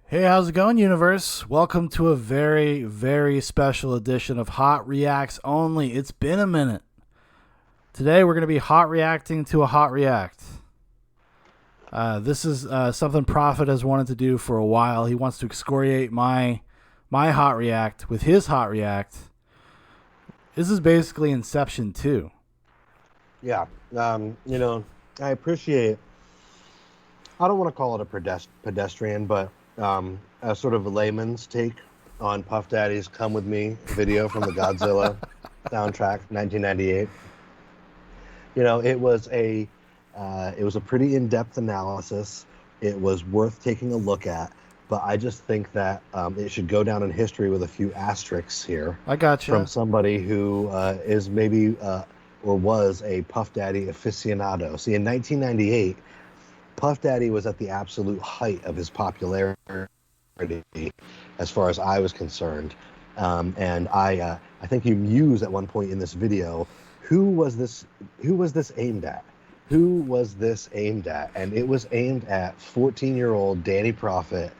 Hey, how's it going, universe? Welcome to a very, very special edition of Hot Reacts Only. It's been a minute. Today we're going to be hot reacting to a hot react. This is something Profitt has wanted to do for a while. He wants to excoriate my hot react with his hot react. This is basically Inception 2. Yeah, I appreciate. I don't want to call it a pedestrian, but a sort of a layman's take on Puff Daddy's "Come with Me" video from the Godzilla soundtrack, 1998. It was a pretty in-depth analysis. It was worth taking a look at, but I just think that it should go down in history with a few asterisks here. I gotcha. From somebody who is maybe or was a Puff Daddy aficionado. See, in 1998, Puff Daddy was at the absolute height of his popularity, as far as I was concerned. And I think you muse at one point in this video, who was this aimed at? Who was this aimed at? And it was aimed at 14-year-old Danny Profitt.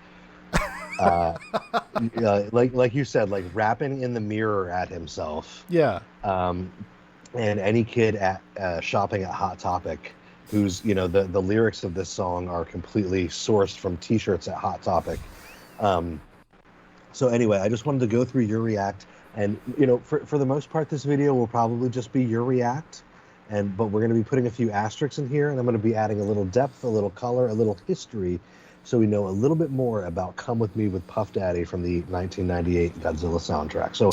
Like you said, like rapping in the mirror at himself. Yeah. And any kid at shopping at Hot Topic, who's the lyrics of this song are completely sourced from T-shirts at Hot Topic. So anyway, I just wanted to go through your react, and for the most part, this video will probably just be your react, but we're going to be putting a few asterisks in here, and I'm going to be adding a little depth, a little color, a little history, so we know a little bit more about "Come With Me" with Puff Daddy from the 1998 Godzilla soundtrack. So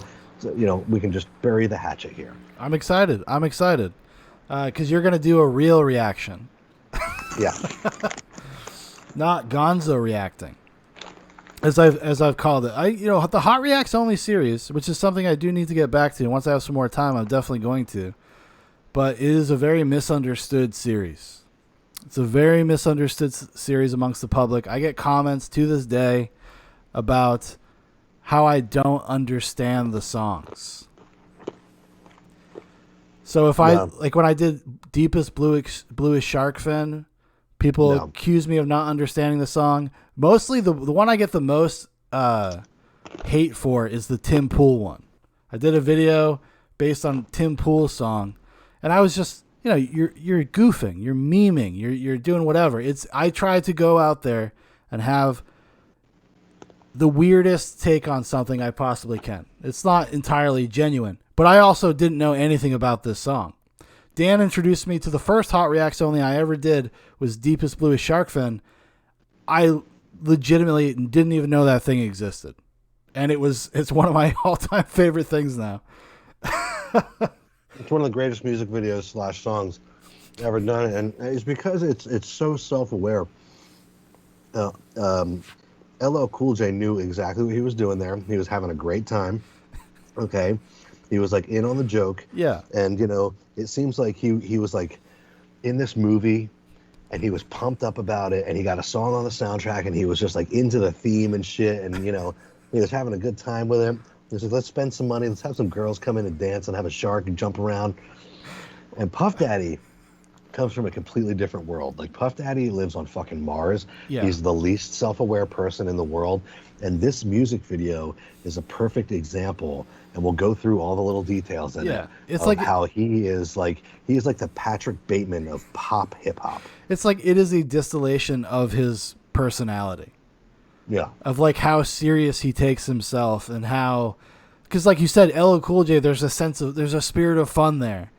we can just bury the hatchet here. I'm excited. Because you're going to do a real reaction. Yeah. Not Gonzo reacting, as I've called it. The Hot Reacts Only series, which is something I do need to get back to. Once I have some more time, I'm definitely going to. But it is a very misunderstood series. It's a very misunderstood series amongst the public. I get comments to this day about how I don't understand the songs. So if when I did Deepest Bluest Shark Fin, people accuse me of not understanding the song. Mostly the one I get the most hate for is the Tim Pool one. I did a video based on Tim Pool's song, and I was just, you're goofing, you're memeing, you're doing whatever. I tried to go out there and have the weirdest take on something I possibly can. It's not entirely genuine, but I also didn't know anything about this song. Dan introduced me to the first Hot Reacts Only I ever did was Deepest Bluest Shark Fin. I legitimately didn't even know that thing existed. And it's one of my all-time favorite things now. It's one of the greatest music videos / songs ever done, and it's because it's so self-aware. LL Cool J knew exactly what he was doing there. He was having a great time. Okay. He was like in on the joke. Yeah. And it seems like he was like in this movie, and he was pumped up about it, and he got a song on the soundtrack, and he was just like into the theme and shit, and he was having a good time with it. He was like, let's spend some money, let's have some girls come in and dance and have a shark and jump around. And Puff Daddy comes from a completely different world. Like, Puff Daddy lives on fucking Mars. Yeah. He's the least self-aware person in the world, and this music video is a perfect example, and we'll go through all the little details in it. It's like how he is like the Patrick Bateman of pop hip hop. It's like it is a distillation of his personality. Yeah. Of like how serious he takes himself, and how, because like you said, LL Cool J, there's a spirit of fun there.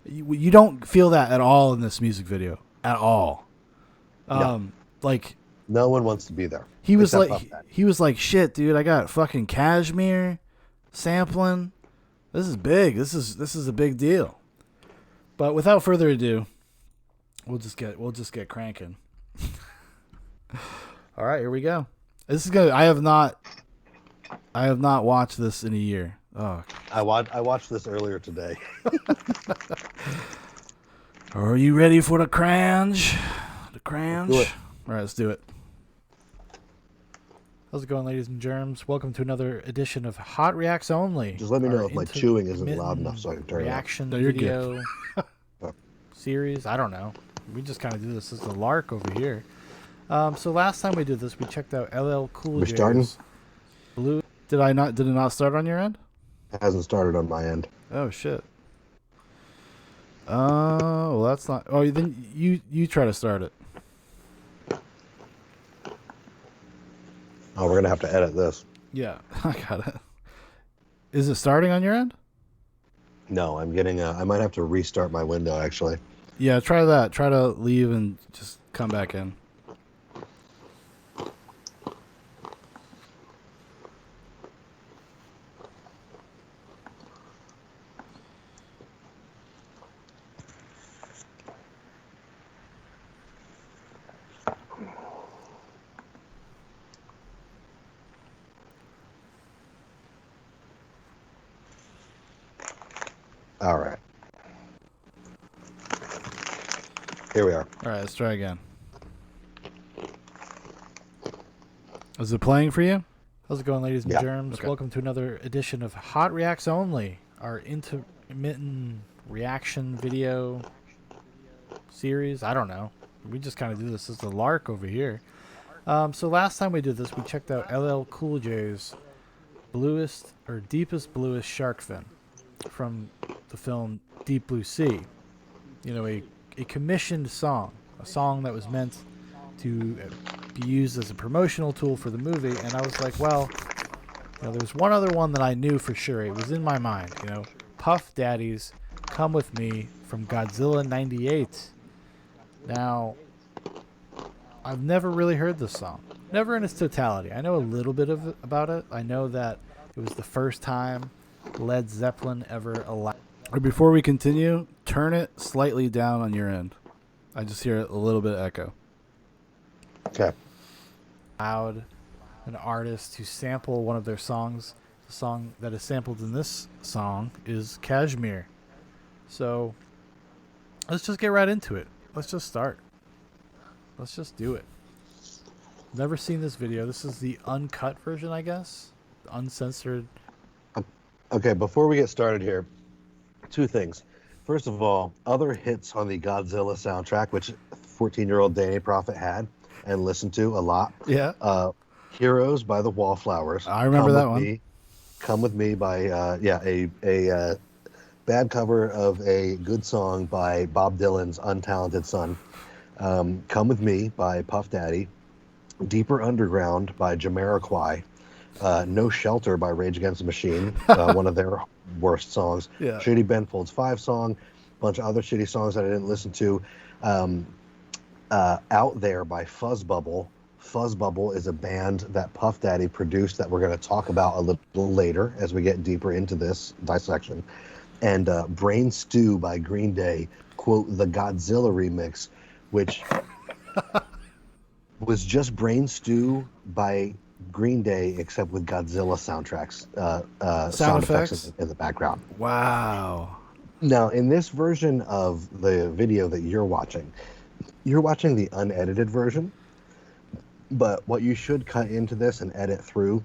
You don't feel that at all in this music video at all. Like, no one wants to be there. He was like, shit, dude, I got fucking Cashmere sampling. This is big. This is a big deal. But without further ado, we'll just get cranking. All right, here we go. This is good. I have not watched this in a year. Oh, I watched this earlier today. Are you ready for the cringe? The cringe? Do it. All right, let's do it. How's it going, ladies and germs? Welcome to another edition of Hot Reacts Only. Just let me know if my chewing isn't loud enough so I can turn it off. Reaction video series. I don't know. We just kind of do this as a lark over here. So last time we did this, we checked out LL Cool We starting? J's Blue. Did I not? Did it not start on your end? It hasn't started on my end. Oh shit. Well that's not. Oh, then you try to start it. Oh, we're gonna have to edit this. Yeah, I got it. Is it starting on your end? No, I'm getting. I might have to restart my window actually. Yeah, try that. Try to leave and just come back in. All right. Here we are. All right, let's try again. Is it playing for you? How's it going, ladies and Yeah. germs? Okay. Welcome to another edition of Hot Reacts Only, our intermittent reaction video series. I don't know. We just kind of do this as a lark over here. So last time we did this, we checked out LL Cool J's deepest bluest shark fin from the film Deep Blue Sea. You know, a commissioned song, a song that was meant to be used as a promotional tool for the movie. And I was like, well, you know, there's one other one that I knew for sure. It was in my mind, you know, Puff Daddy's Come With Me from Godzilla 98. Now, I've never really heard this song. Never in its totality. I know a little bit about it. I know that it was the first time Led Zeppelin ever allowed. Before we continue, turn it slightly down on your end. I just hear a little bit of echo. Okay. Allowed an artist to sample one of their songs. The song that is sampled in this song is Kashmir. So let's just get right into it. Let's just start. Let's just do it. Never seen this video. This is the uncut version, I guess. The uncensored. Okay. Before we get started here, two things. First of all, other hits on the Godzilla soundtrack, which 14-year-old Danny Profitt had and listened to a lot. Yeah. Heroes by the Wallflowers. I remember that one. Come With Me by a bad cover of a good song by Bob Dylan's untalented son. Come With Me by Puff Daddy. Deeper Underground by Jamiroquai. No Shelter by Rage Against the Machine, one of their worst songs. Yeah. Shitty Ben Folds 5 song, a bunch of other shitty songs that I didn't listen to. Out There by Fuzzbubble. Fuzzbubble is a band that Puff Daddy produced that we're going to talk about a little later as we get deeper into this dissection. And Brain Stew by Green Day, quote, the Godzilla remix, which was just Brain Stew by Green Day, except with Godzilla sound effects in the background. Wow. Now, in this version of the video that you're watching the unedited version, but what you should cut into this and edit through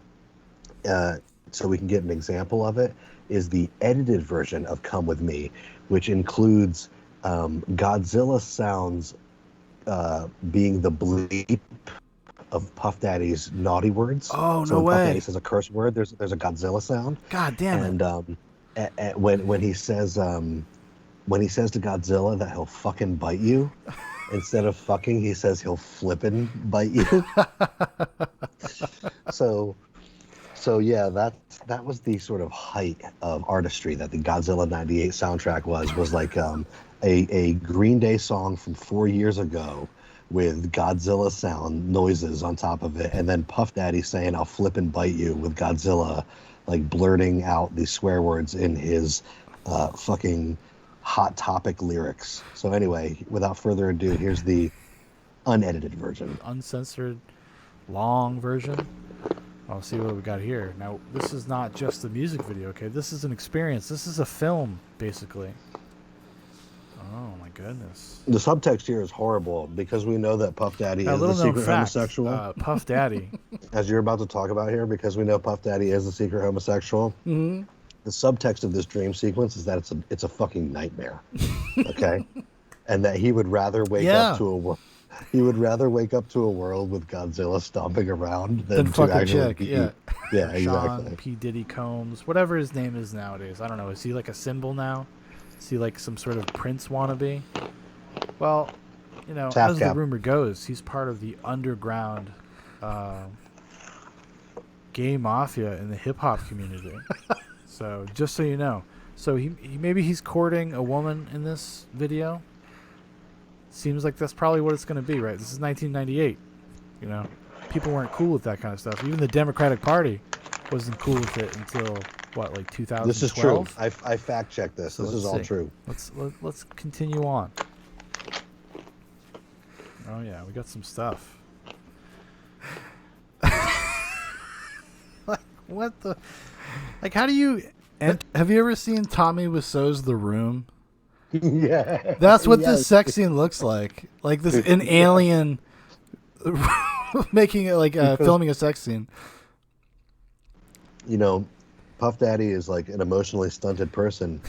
so we can get an example of it is the edited version of Come With Me, which includes Godzilla sounds being the bleep of Puff Daddy's naughty words. Oh, so no when way. Puff Daddy says a curse word, there's a Godzilla sound. God damn it. And when he says to Godzilla that he'll fucking bite you, instead of fucking, he says he'll flippin' bite you. So yeah, that was the sort of height of artistry that the Godzilla 98 soundtrack was like a Green Day song from 4 years ago with Godzilla sound noises on top of it, and then Puff Daddy saying I'll flip and bite you with Godzilla like blurting out these swear words in his fucking Hot Topic lyrics. So anyway, without further ado, here's the unedited version. Uncensored, long version. I'll see what we got here. Now, this is not just a music video, okay? This is an experience. This is a film, basically. Oh, my goodness. The subtext here is horrible because we know that Puff Daddy is the secret homosexual. Puff Daddy. As you're about to talk about here, because we know Puff Daddy is the secret homosexual. Mm-hmm. The subtext of this dream sequence is that it's a fucking nightmare, okay? And that he would rather wake up to He would rather wake up to a world with Godzilla stomping around than Then to fuck a actually chick, be. yeah. Yeah, Shaun exactly. P. Diddy Combs, whatever his name is nowadays. I don't know. Is he like a symbol now? Is he like some sort of Prince wannabe? Well, Tap as the cap. rumor goes, he's part of the underground uh, gay mafia in the hip hop community. So just so you know, so he maybe he's courting a woman in this video. Seems like that's probably what it's going to be, right? This is 1998. People weren't cool with that kind of stuff. Even the Democratic Party wasn't cool with it until what, like 2012. This is true. I fact checked this. So this is all true. Let's continue on. Oh yeah, we got some stuff. Like what the? Like how do you? Have you ever seen Tommy Wiseau's The Room? Yeah. That's what this sex scene looks like. Like an alien making it like filming a sex scene. Puff Daddy is like an emotionally stunted person,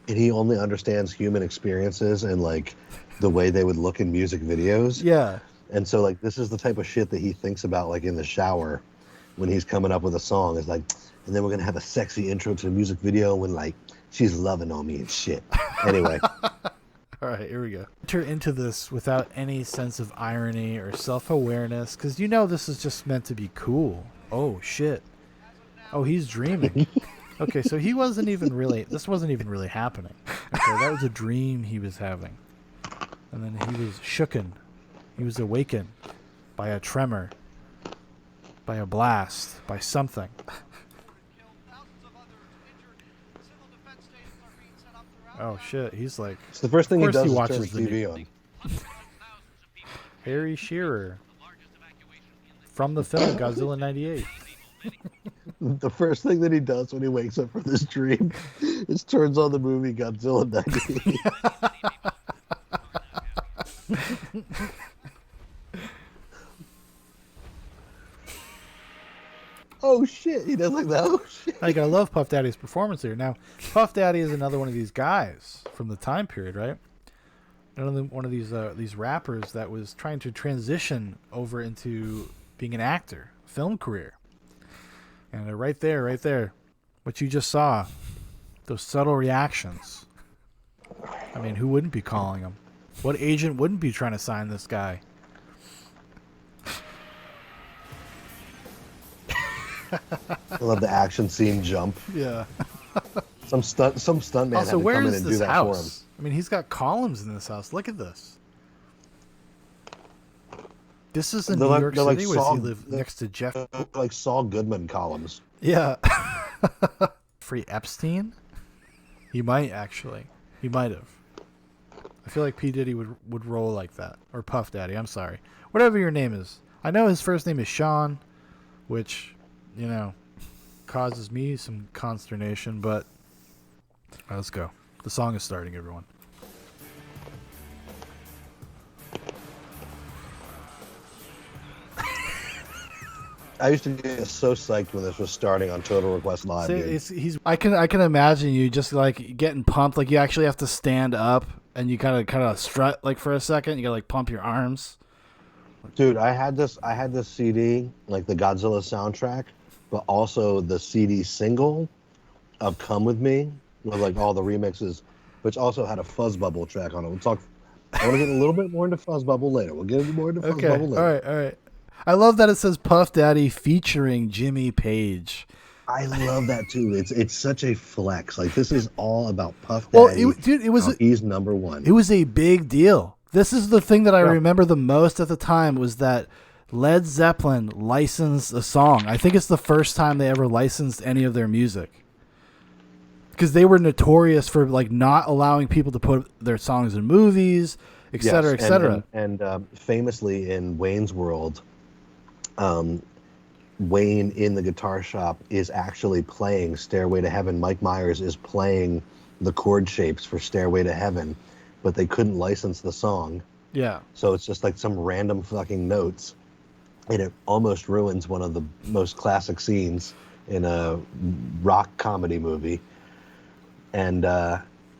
and he only understands human experiences and like the way they would look in music videos. Yeah. And so like this is the type of shit that he thinks about like in the shower when he's coming up with a song. It's like, and then we're gonna have a sexy intro to the music video when like she's loving on me and shit. Anyway. All right, here we go. Enter into this without any sense of irony or self-awareness, because this is just meant to be cool. Oh shit. Oh, he's dreaming. Okay, so this wasn't even really happening. Okay, that was a dream he was having. And then he was shooken. He was awakened by a tremor, by a blast, by something. Oh shit, he's like... It's the first thing he does he is watches turn the TV on. Harry Shearer. From the film Godzilla 98. The first thing that he does when he wakes up from this dream is turns on the movie Godzilla 98. Oh shit, he does like that. Oh shit. Like, I love Puff Daddy's performance here. Now, Puff Daddy is another one of these guys from the time period, right? One of these rappers that was trying to transition over into being an actor, film career. And right there, what you just saw, those subtle reactions. I mean, who wouldn't be calling him? What agent wouldn't be trying to sign this guy? I love the action scene jump. Yeah. Some stunt man had Also, to where come in is and do this that for him. house? I mean, he's got columns in this house. Look at this. This is in New York City, where does he live next to Jeff? Like Saul Goodman columns. Yeah. Free Epstein? He might, actually. He might have. I feel like P. Diddy would roll like that. Or Puff Daddy, I'm sorry. Whatever your name is. I know his first name is Shaun, which, causes me some consternation, but let's go. The song is starting, everyone. I used to get so psyched when this was starting on Total Request Live. See, I can imagine you just like getting pumped, like you actually have to stand up and you kind of strut like for a second. You gotta like pump your arms. Dude, I had this CD, like the Godzilla soundtrack, but also the CD single of "Come With Me" with like all the remixes, which also had a Fuzz Bubble track on it. I want to get a little bit more into Fuzz Bubble later. We'll get more into Fuzz Bubble later. All right. I love that it says Puff Daddy featuring Jimmy Page. I love that too. It's such a flex. Like this is all about Puff Daddy. Well, he's number one. It was a big deal. This is the thing that I remember the most at the time was that Led Zeppelin licensed a song. I think it's the first time they ever licensed any of their music. Because they were notorious for like not allowing people to put their songs in movies, et cetera, et cetera. And famously in Wayne's World, Wayne in the guitar shop is actually playing Stairway to Heaven. Mike Myers is playing the chord shapes for Stairway to Heaven, but they couldn't license the song. Yeah. So it's just like some random fucking notes. And it almost ruins one of the most classic scenes in a rock comedy movie. And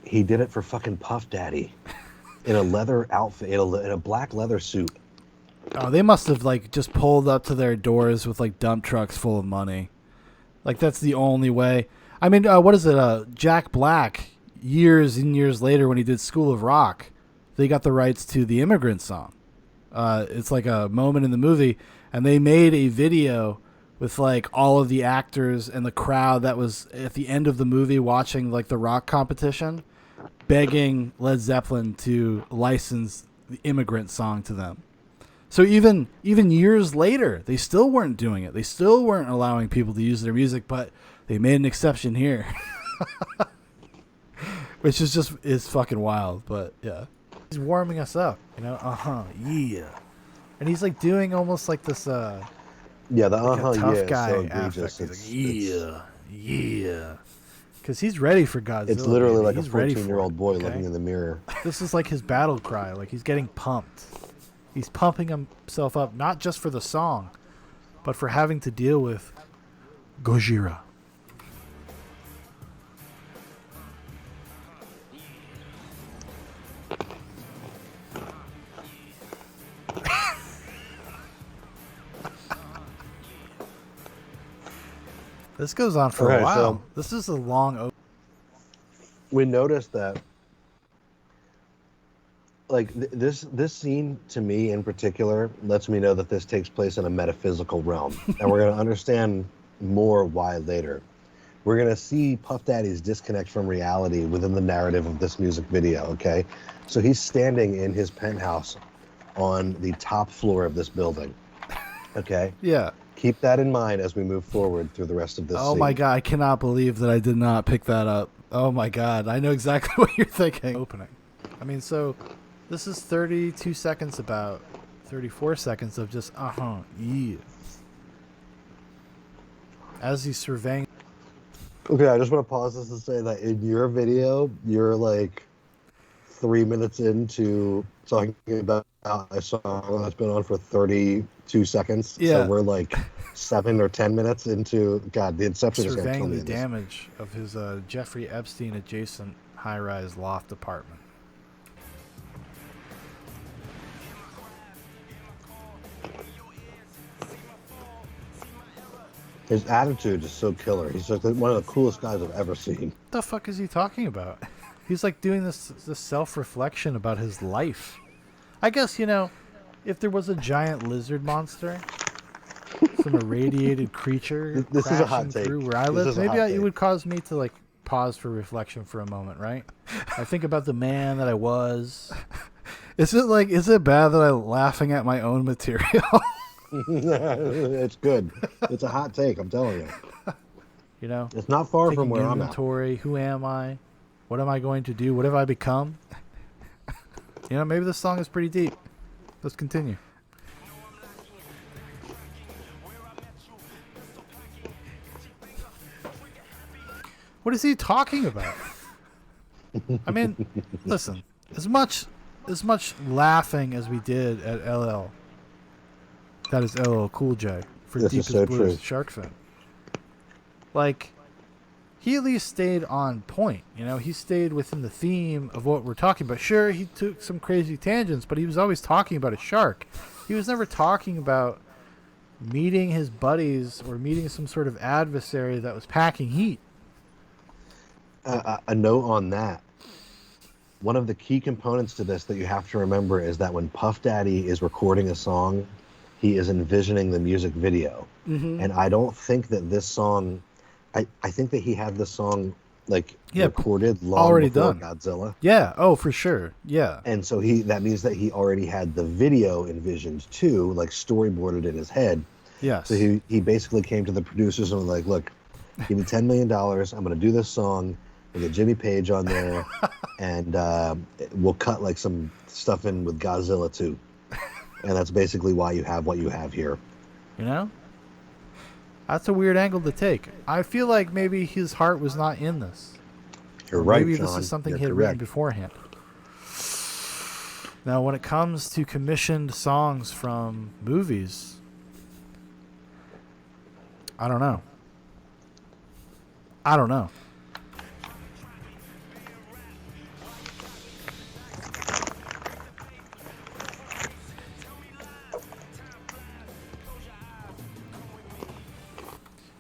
he did it for fucking Puff Daddy. in a leather outfit, in a black leather suit. Oh, they must have like just pulled up to their doors with like dump trucks full of money. Like that's the only way. I mean, what is it? Jack Black, years and years later, when he did School of Rock, they got the rights to the Immigrant Song. It's like a moment in the movie, and they made a video with like all of the actors and the crowd that was at the end of the movie watching like the rock competition, begging Led Zeppelin to license the Immigrant Song to them. So even years later, they still weren't doing it. They still weren't allowing people to use their music, but they made an exception here, which is fucking wild. But yeah, he's warming us up, yeah, and he's like doing almost like this Yeah, the like a tough guy so affect. egregious. He's like, yeah, because he's ready for Godzilla. It's literally baby. like He's a ready for 14-year-old it, boy okay? looking in the mirror. This is like his battle cry. Like he's getting pumped. He's pumping himself up, not just for the song, but for having to deal with Gojira. This goes on for a while. So this is a long. We noticed that, like this scene to me in particular lets me know that this takes place in a metaphysical realm, and we're going to understand more why later. We're going to see Puff Daddy's disconnect from reality within the narrative of this music video. Okay, so he's standing in his penthouse on the top floor of this building. Okay. Yeah. Keep that in mind as we move forward through the rest of this Oh scene. my god, I cannot believe that I did not pick that up. Oh my god, I know exactly what you're thinking. Opening. I mean, so this is 32 seconds, about 34 seconds of just yeah. As he's surveying. Okay, I just want to pause this to say that in your video, you're like 3 minutes into talking about a song that's been on for 32 seconds. Yeah. So we're like 7 or 10 minutes into, God, the Inception is going to kill surveying me. the in this. damage of his Jeffrey Epstein adjacent high-rise loft apartment. His attitude is so killer. He's like one of the coolest guys I've ever seen. What the fuck is he talking about? He's like doing this self-reflection about his life. I guess, if there was a giant lizard monster, some irradiated creature This is a hot crashing take. through where I This live, is a maybe hot it take. would cause me to like pause for reflection for a moment, right? I think about the man that I was. Is it bad that I'm laughing at my own material? It's good. It's a hot take, I'm telling you. It's not far from where I'm at. Inventory. Who am I? What am I going to do? What have I become? Maybe this song is pretty deep. Let's continue. What is he talking about? I mean, listen. As much laughing as we did at LL. That is LL Cool J for This is Deepest so Blues true. Shark Fin. Like, he at least stayed on point. He stayed within the theme of what we're talking about. Sure, he took some crazy tangents, but he was always talking about a shark. He was never talking about meeting his buddies or meeting some sort of adversary that was packing heat. A note on that. One of the key components to this that you have to remember is that when Puff Daddy is recording a song, he is envisioning the music video. Mm-hmm. And I don't think that this song... I think that he had the song recorded long already before done. Godzilla. Yeah, oh, for sure. Yeah. And so that means that he already had the video envisioned too, like storyboarded in his head. Yes. So he basically came to the producers and was like, look, give me $10 million. I'm going to do this song. We'll get Jimmy Page on there. And we'll cut like some stuff in with Godzilla too. And that's basically why you have what you have here. That's a weird angle to take. I feel like maybe his heart was not in this. You're right, Maybe Shaun. this is something You're he had correct. written beforehand. Now, when it comes to commissioned songs from movies, I don't know.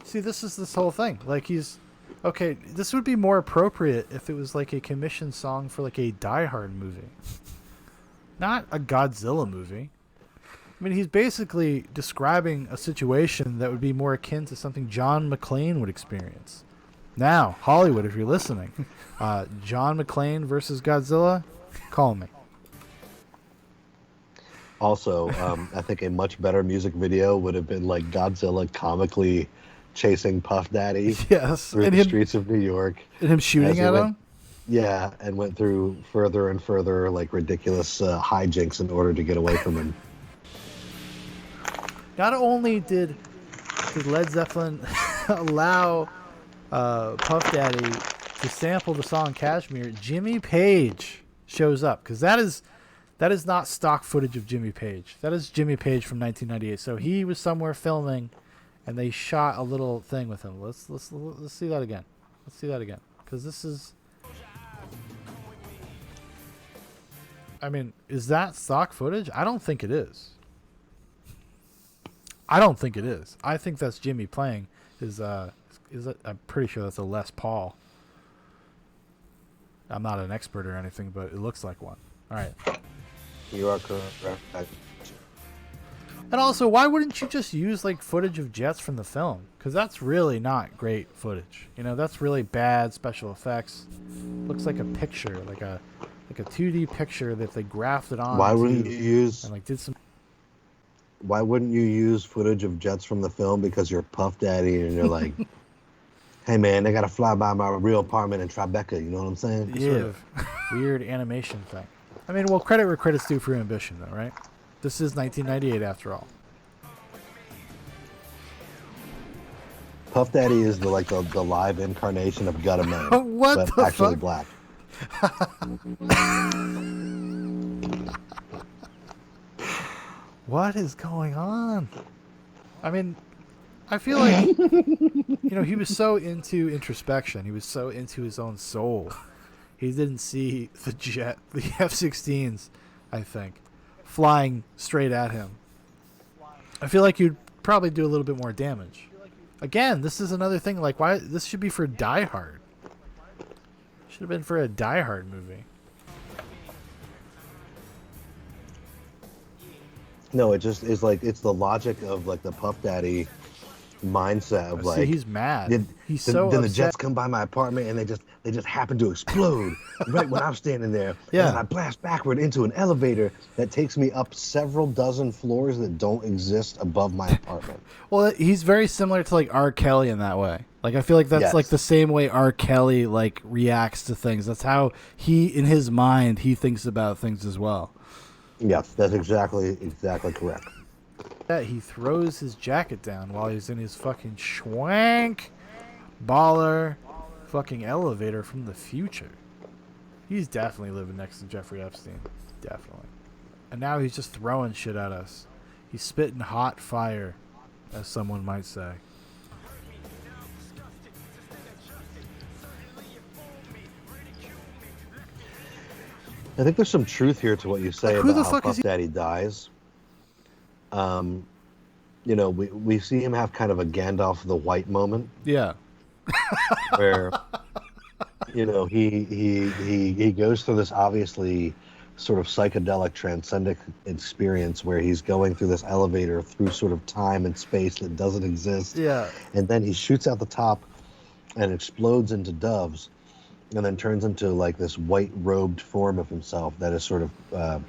See, this is this whole thing. Like he's okay. This would be more appropriate if it was like a commissioned song for like a Die Hard movie, not a Godzilla movie. I mean, he's basically describing a situation that would be more akin to something John McClane would experience. Now, Hollywood, if you're listening, John McClane versus Godzilla, call me. Also, I think a much better music video would have been like Godzilla comically chasing Puff Daddy through the streets of New York. And him shooting at him? Yeah, and went through further and further like ridiculous hijinks in order to get away from him. Not only did Led Zeppelin allow Puff Daddy to sample the song Kashmir, Jimmy Page shows up, because that is not stock footage of Jimmy Page. That is Jimmy Page from 1998. So he was somewhere filming, and they shot a little thing with him. Let's see that again. Let's see that again, because this is. I mean, is that stock footage? I don't think it is. I think that's Jimmy playing. I'm pretty sure that's a Les Paul. I'm not an expert or anything, but it looks like one. All right. You are correct. And also, why wouldn't you just use like footage of jets from the film? Because that's really not great footage. You know, that's really bad special effects. Looks like a picture, like a 2D picture that they grafted on. Why wouldn't you use? And like did some. Why wouldn't you use footage of jets from the film? Because you're Puff Daddy and you're like, hey man, they gotta fly by my real apartment in Tribeca. You know what I'm saying? Yeah. Sort of weird animation thing. I mean, well, credit where credit's due for ambition, though, right? This is 1998 after all. Puff Daddy is the live incarnation of Gutter Man. What but the actually fuck? Black. What is going on? I mean, I feel like, he was so into introspection. He was so into his own soul. He didn't see the F-16s, I think, flying straight at him. I feel like you'd probably do a little bit more damage. Again, this is another thing. Like, why? This should be for Die Hard. Should have been for a Die Hard movie. No, it just is like it's the logic of like the Puff Daddy mindset of like. See, he's mad. Then upset. the jets come by my apartment and they just happen to explode right when I'm standing there. Yeah. And I blast backward into an elevator that takes me up several dozen floors that don't exist above my apartment. Well, he's very similar to like R. Kelly in that way. Like I feel like that's like the same way R. Kelly like reacts to things. That's how he, in his mind, he thinks about things as well. Yes, that's exactly correct. Yeah, he throws his jacket down while he's in his fucking schwank baller fucking elevator from the future. He's definitely living next to Jeffrey Epstein. Definitely. And now he's just throwing shit at us. He's spitting hot fire, as someone might say. I think there's some truth here to what you say about how Puff Daddy dies. We see him have kind of a Gandalf the White moment. Yeah. Where, he goes through this obviously sort of psychedelic transcendent experience where he's going through this elevator through sort of time and space that doesn't exist. Yeah. And then he shoots out the top and explodes into doves. And then turns into like this white-robed form of himself that is sort of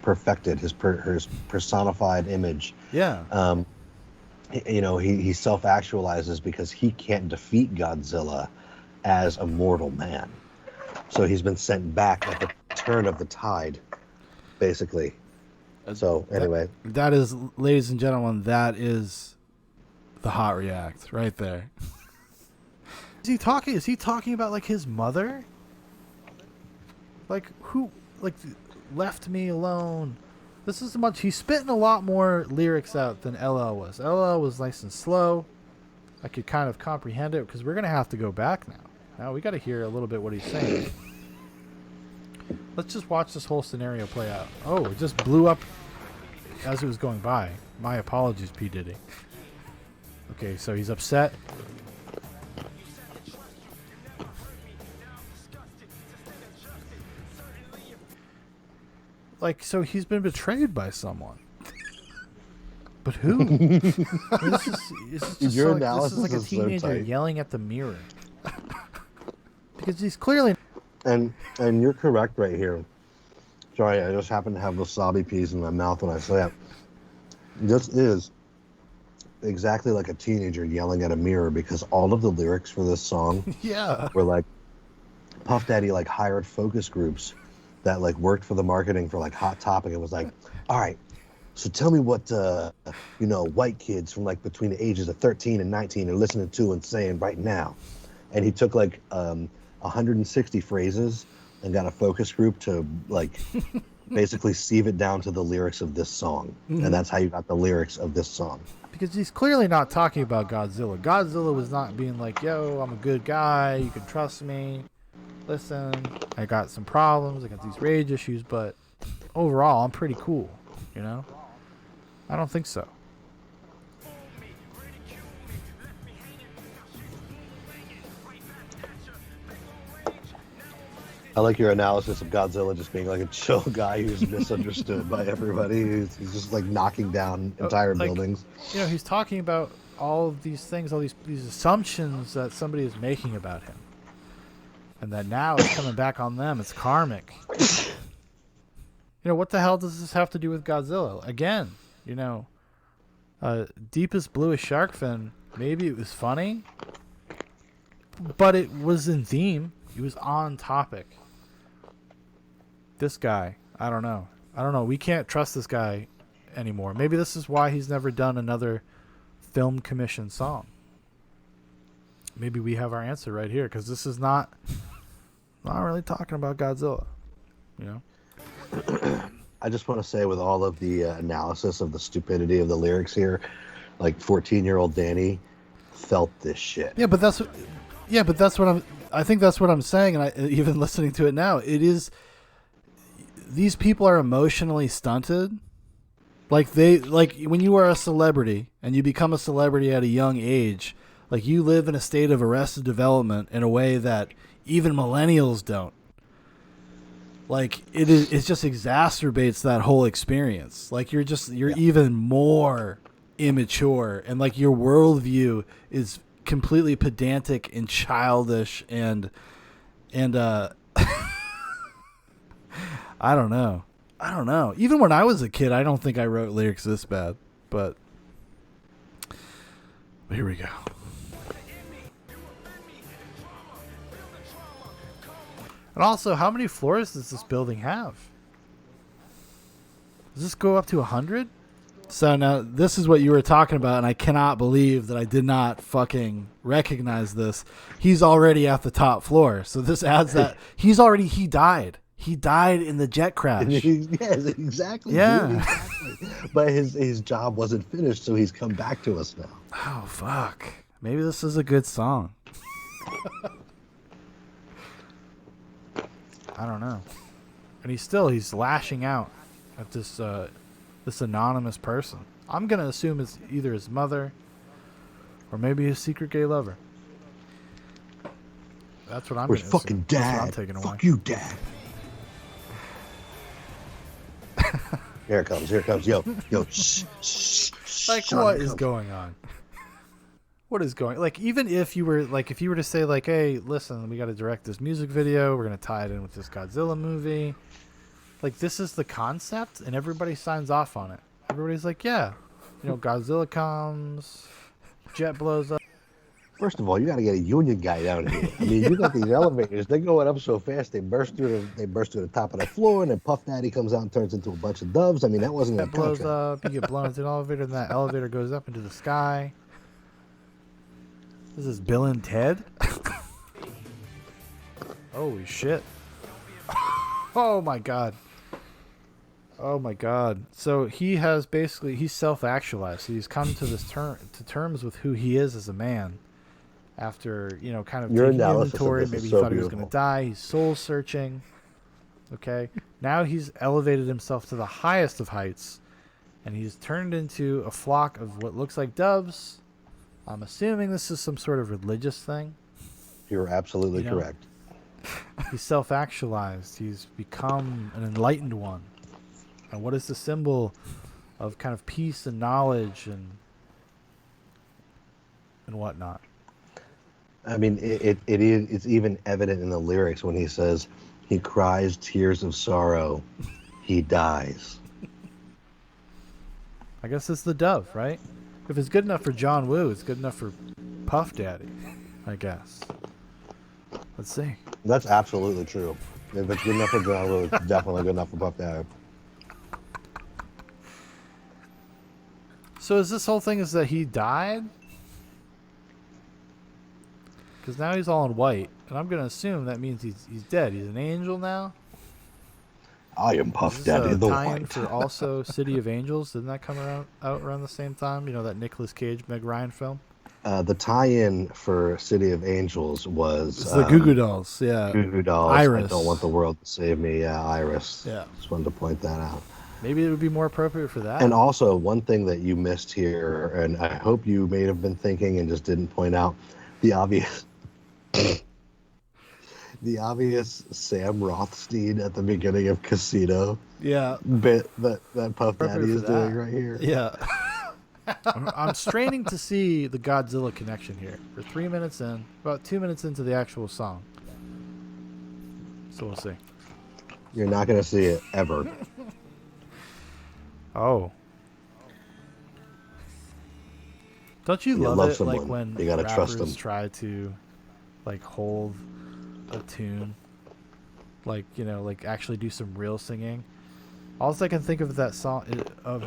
perfected, his personified image. Yeah. He self-actualizes because he can't defeat Godzilla as a mortal man. So he's been sent back at the turn of the tide, basically. So anyway. That is, ladies and gentlemen, that is the hot react right there. Is he talking about like his mother? Like who left me alone? This is he's spitting a lot more lyrics out than LL was. LL was nice and slow. I could kind of comprehend it because we're gonna have to go back now. Now we got to hear a little bit what he's saying. Let's just watch this whole scenario play out. Oh, it just blew up as it was going by. My apologies, P. Diddy. Okay, so he's upset. like, so he's been betrayed by someone. But who? This is just Your like, analysis this is like a is so teenager tight. yelling at the mirror. Because he's clearly... And you're correct right here. Sorry, I just happen to have wasabi peas in my mouth when I say it. This is exactly like a teenager yelling at a mirror, because all of the lyrics for this song Yeah. were like Puff Daddy like hired focus groups that like worked for the marketing for like Hot Topic. It was like, all right, so tell me what white kids from like between the ages of 13 and 19 are listening to and saying right now. And he took like 160 phrases and got a focus group to like basically sieve it down to the lyrics of this song. Mm-hmm. And that's how you got the lyrics of this song. Because he's clearly not talking about Godzilla. Godzilla was not being like, yo, I'm a good guy, you can trust me. Listen, I got some problems, I got these rage issues, but overall, I'm pretty cool, you know? I don't think so. I like your analysis of Godzilla just being like a chill guy who's misunderstood by everybody. He's just like knocking down entire buildings. You know, he's talking about all of these things, all these assumptions that somebody is making about him. And that now it's coming back on them. It's karmic. You know, what the hell does this have to do with Godzilla? Again, you know, deepest, bluest shark fin, maybe it was funny, but it was in theme. It was on topic. This guy, I don't know. We can't trust this guy anymore. Maybe this is why he's never done another film commission song. Maybe we have our answer right here, because this is not really talking about Godzilla, you know? I just want to say, with all of the analysis of the stupidity of the lyrics here, like 14-year-old Danny felt this shit. Yeah, but that's what I think that's what I'm saying, and even listening to it now, it is, these people are emotionally stunted. Like when you are a celebrity and you become a celebrity at a young age, like you live in a state of arrested development in a way that even millennials don't. Like it just exacerbates that whole experience. Like you're even more immature, and like your worldview is completely pedantic and childish and I don't know. Even when I was a kid, I don't think I wrote lyrics this bad, but here we go. And also, how many floors does this building have? Does this go up to 100? So now this is what you were talking about, and I cannot believe that I did not fucking recognize this. He's already at the top floor, so this adds that he died. He died in the jet crash. Yes, exactly. Yeah. Dude, exactly. But his job wasn't finished, so he's come back to us now. Oh fuck! Maybe this is a good song. I don't know. And he's lashing out at this anonymous person. I'm gonna assume it's either his mother or maybe his secret gay lover. That's what I'm. Where's fucking dad? That's what I'm taking away. Fuck you, dad. Here it comes. Yo, shh, shh, shh. Like, what is going on? What is going? Like, even if you were to say like, hey, listen, we got to direct this music video. We're gonna tie it in with this Godzilla movie. Like, this is the concept, and everybody signs off on it. Everybody's like, yeah, Godzilla comes, jet blows up. First of all, you got to get a union guy down here. I mean, you got these elevators. They're going up so fast, they burst through the top of the floor, and then Puff Daddy comes out and turns into a bunch of doves. I mean, that wasn't a Jet blows up. You get blown into an elevator, and that elevator goes up into the sky. This is Bill and Ted. Holy shit! Oh my god! Oh my god! So he's self-actualized. So he's come to to terms with who he is as a man. After kind of taking inventory, maybe he thought he was going to die. He's soul searching. Okay, now he's elevated himself to the highest of heights, and he's turned into a flock of what looks like doves. I'm assuming this is some sort of religious thing. You're absolutely correct. He's self-actualized. He's become an enlightened one. And what is the symbol of kind of peace and knowledge and whatnot? I mean, it's even evident in the lyrics when he says, he cries tears of sorrow, he dies. I guess it's the dove, right? If it's good enough for John Woo, it's good enough for Puff Daddy, I guess. Let's see. That's absolutely true. If it's good enough for John Woo, it's definitely good enough for Puff Daddy. So is this whole thing is that he died? Because now he's all in white, and I'm going to assume that means he's dead. He's an angel now? I am Puff Is Daddy this a the tie-in White. for also City of Angels? Didn't that come out around the same time? You know, that Nicolas Cage, Meg Ryan film? The tie-in for City of Angels was It's the Goo Goo Dolls, yeah. Goo Goo Dolls. Iris. I don't want the world to save me. Yeah, Iris. Yeah. Just wanted to point that out. Maybe it would be more appropriate for that. And also, one thing that you missed here, and I hope you may have been thinking and just didn't point out, the obvious, the obvious Sam Rothstein at the beginning of Casino Yeah. bit that Puff Daddy Appropriate is for doing that. right here. Yeah. I'm straining to see the Godzilla connection here. We're 3 minutes in, about 2 minutes into the actual song. So we'll see. You're not going to see it ever. Oh. Don't you You love, love it someone, like when you gotta trust rappers them. try to like hold a tune? Like, you know, like actually do some real singing. All I can think of that song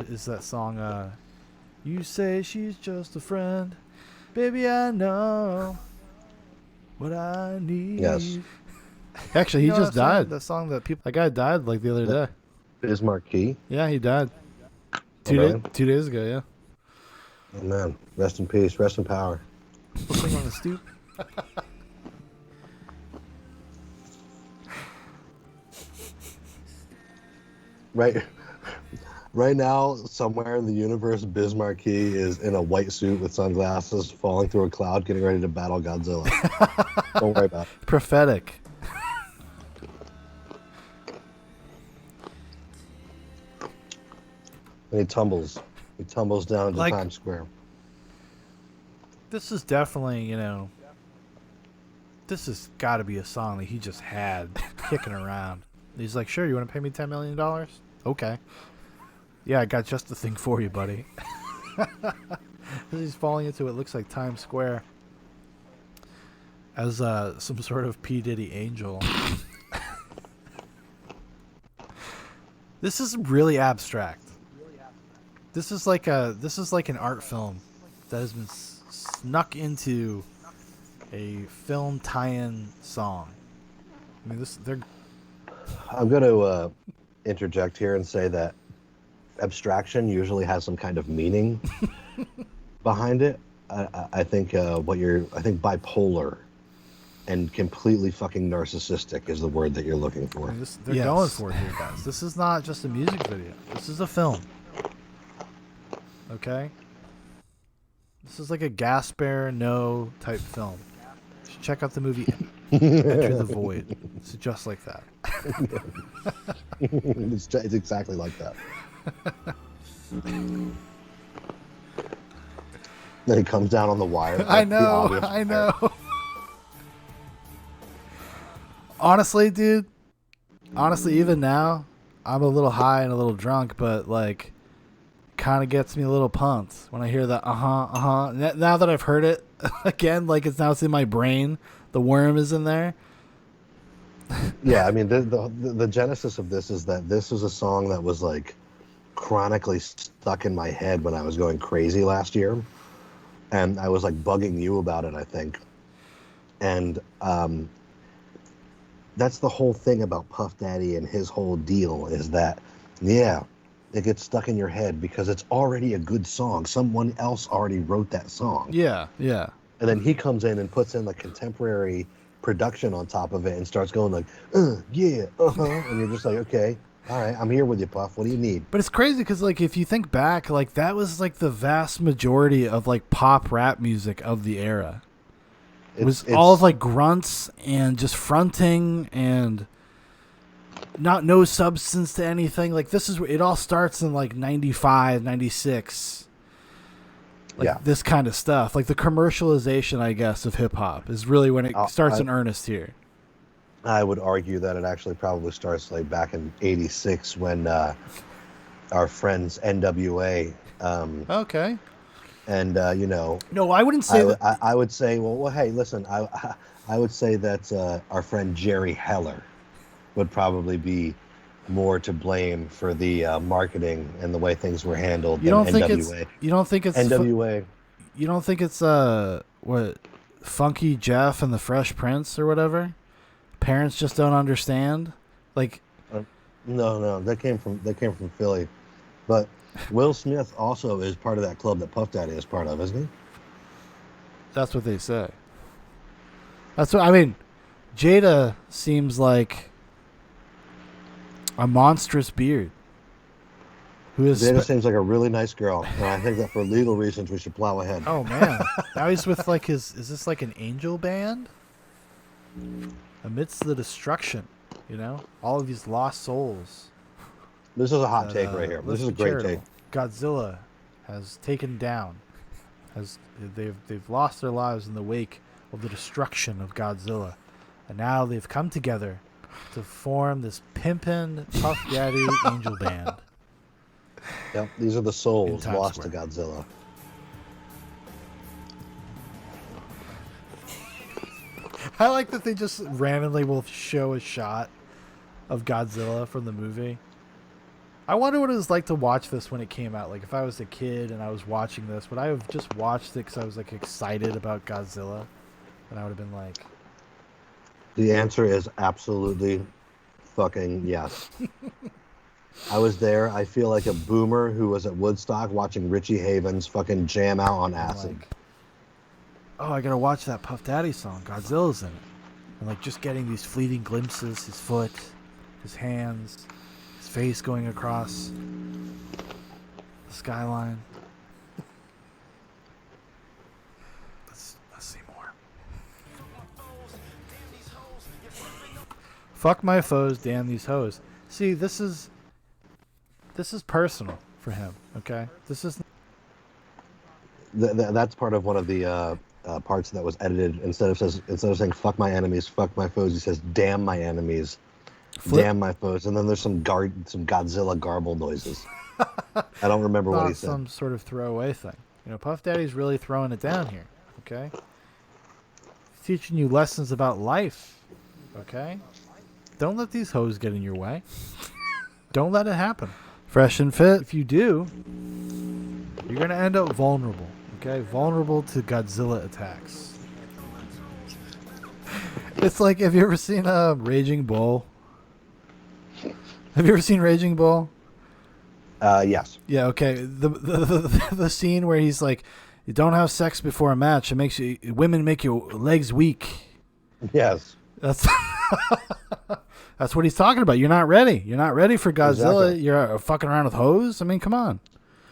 is that song You Say She's Just a Friend. Baby, I know what I need. Yes. Actually, he You know just what I'm saying? died. That song that guy died like the other day. Biz Marquee. Yeah, he died. man. 2 days ago, yeah. Oh, man. Rest in peace. Rest in power. Sing on the stoop. Right now, somewhere in the universe, Biz Marquee is in a white suit with sunglasses, falling through a cloud, getting ready to battle Godzilla. Don't worry about it. Prophetic. And he tumbles. He tumbles down into Like- Times Square. This is definitely, you know, this has got to be a song that he just had kicking around. He's like, sure, you want to pay me $10 million? Okay. Yeah, I got just the thing for you, buddy. As he's falling into what looks like Times Square as some sort of P. Diddy angel. This is really abstract. This is like an art film that has been snuck into a film tie-in song. I mean, I'm going to interject here and say that abstraction usually has some kind of meaning behind it. I think bipolar and completely fucking narcissistic is the word that you're looking for. I mean, they're going for it here, guys. This is not just a music video. This is a film. Okay? This is like a Gaspar Noé type film. You should check out the movie Enter the Void. It's just like that. It's exactly like that. Then he comes down on the wire. I know. Honestly, dude. Honestly, even now, I'm a little high and a little drunk, but like, kind of gets me a little pumped when I hear that. Now that I've heard it again, like it's in my brain. The worm is in there. Yeah, I mean, the genesis of this is that this was a song that was like chronically stuck in my head when I was going crazy last year, and I was like bugging you about it, I think. And that's the whole thing about Puff Daddy and his whole deal is that, yeah, it gets stuck in your head because it's already a good song. Someone else already wrote that song. Yeah. And then he comes in and puts in like contemporary production on top of it and starts going like, yeah, and you're just like, okay, all right, I'm here with you, Puff. What do you need? But it's crazy because, like, if you think back, like, that was, like, the vast majority of, like, pop rap music of the era. It was all of, like, grunts and just fronting and no substance to anything. Like this is it all starts in like 95, 96. Like this kind of stuff. Like the commercialization, I guess, of hip hop is really when it starts in earnest here. I would argue that it actually probably starts like back in '86 when our friends NWA. Okay. And no, I wouldn't say that. I would say, well, hey, listen, I would say that our friend Jerry Heller would probably be more to blame for the marketing and the way things were handled than NWA. You don't think it's NWA? You don't think it's what Funky Jeff and the Fresh Prince or whatever? Parents just don't understand. Like, no, that came from Philly, but Will Smith also is part of that club that Puff Daddy is part of, isn't he? That's what they say. That's what I mean. Jada seems like a monstrous beard. Jada seems like a really nice girl, and I think that for legal reasons we should plow ahead. Oh man, now he's with like is this like an angel band? Amidst the destruction, all of these lost souls. This is a hot take right here. This is a great take. Godzilla has taken down. They've lost their lives in the wake of the destruction of Godzilla, and now they've come together to form this pimpin' Puff Daddy angel band. Yep, these are the souls lost to Godzilla. I like that they just randomly will show a shot of Godzilla from the movie. I wonder what it was like to watch this when it came out. Like if I was a kid and I was watching this, would I have just watched it because I was like excited about Godzilla? And I would have been like... The answer is absolutely fucking yes. I was there. I feel like a boomer who was at Woodstock watching Richie Havens fucking jam out on acid. Like, oh, I gotta watch that Puff Daddy song. Godzilla's in it. And like just getting these fleeting glimpses, his foot, his hands, his face going across the skyline. Let's see more. Fuck my foes, damn these hoes. See, this is personal for him, okay? This is... That's part of one of the parts that was edited. Instead of saying "fuck my enemies, fuck my foes," he says "damn my enemies, damn my foes," and then there's some Godzilla garble noises. I don't remember what he said. Some sort of throwaway thing. Puff Daddy's really throwing it down here. Okay, he's teaching you lessons about life. Okay, don't let these hoes get in your way. Don't let it happen. Fresh and fit. If you do, you're gonna end up vulnerable. Okay, vulnerable to Godzilla attacks. It's like, have you ever seen Raging Bull? Have you ever seen Raging Bull? Yes. Yeah. Okay. The scene where he's like, "You don't have sex before a match. It makes women make your legs weak." Yes. That's that's what he's talking about. You're not ready. You're not ready for Godzilla. Exactly. You're fucking around with hoes. I mean, come on.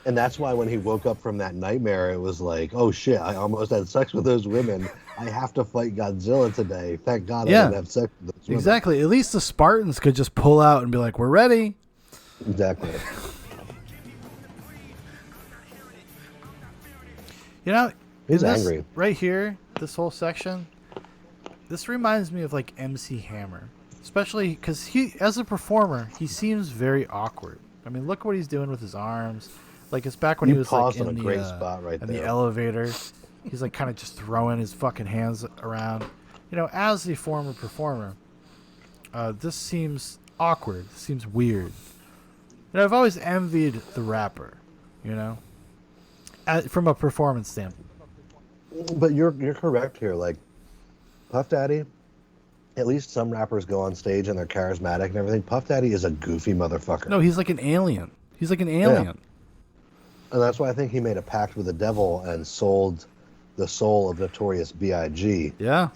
And that's why when he woke up from that nightmare, it was like, oh shit, I almost had sex with those women. I have to fight Godzilla today. Thank God I didn't have sex with those women. Exactly. At least the Spartans could just pull out and be like, we're ready. Exactly. He's angry. Right here, this whole section, this reminds me of like MC Hammer. Especially because he, as a performer, he seems very awkward. I mean, look what he's doing with his arms. Like it's back when he was like in great spot right the elevator. He's like kind of just throwing his fucking hands around. As a former performer, this seems awkward. This seems weird. I've always envied the rapper, from a performance standpoint. But you're correct here. Like Puff Daddy, at least some rappers go on stage and they're charismatic and everything. Puff Daddy is a goofy motherfucker. No, he's like an alien. He's like an alien. Yeah. And that's why I think he made a pact with the devil and sold the soul of Notorious B.I.G. Yeah.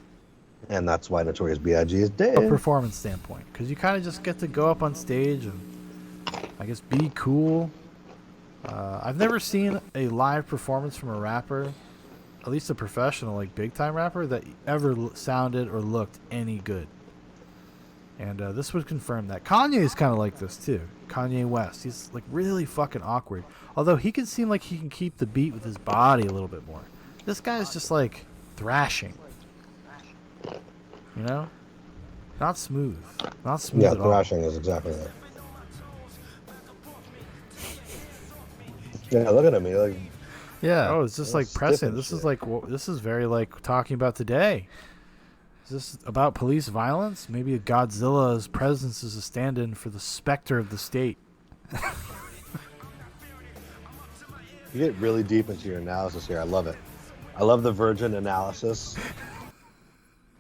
And that's why Notorious B.I.G. is dead. From a performance standpoint. Because you kind of just get to go up on stage and, I guess, be cool. I've never seen a live performance from a rapper, at least a professional, like big-time rapper, that ever sounded or looked any good. And this would confirm that. Kanye is kind of like this too. Kanye West. He's like really fucking awkward. Although he can seem like he can keep the beat with his body a little bit more. This guy is just like thrashing. You know? Not smooth. Not smooth at all. Yeah, thrashing is exactly that. Yeah, look at him. He like. Yeah. Oh, it's just like pressing. This is like this is very like talking about today. Is this about police violence? Maybe Godzilla's presence is a stand-in for the specter of the state. You get really deep into your analysis here. I love it. I love the Virgin analysis.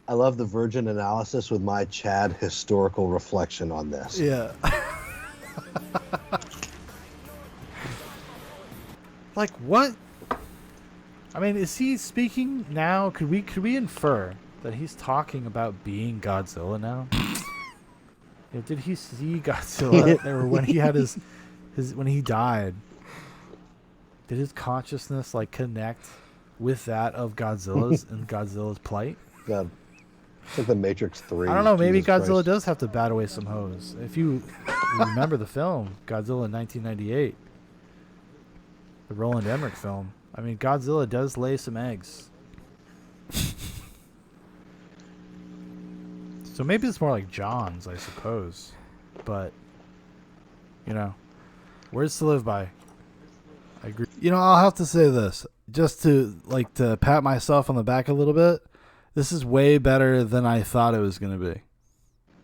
I love the Virgin analysis with my Chad historical reflection on this. Yeah. Like what? I mean, is he speaking now? Could we infer that he's talking about being Godzilla now? Yeah, did he see Godzilla or when he had his when he died? Did his consciousness like connect with that of Godzilla's and Godzilla's plight? God, it's like the Matrix 3. I don't know. Maybe Jesus Godzilla Christ. does have to bat away some hoes. If you remember the film Godzilla in 1998, the Roland Emmerich film. I mean, Godzilla does lay some eggs. So maybe it's more like John's, I suppose. But, you know, words to live by. I agree. You know, I'll have to say this. Just to pat myself on the back a little bit. This is way better than I thought it was going to be.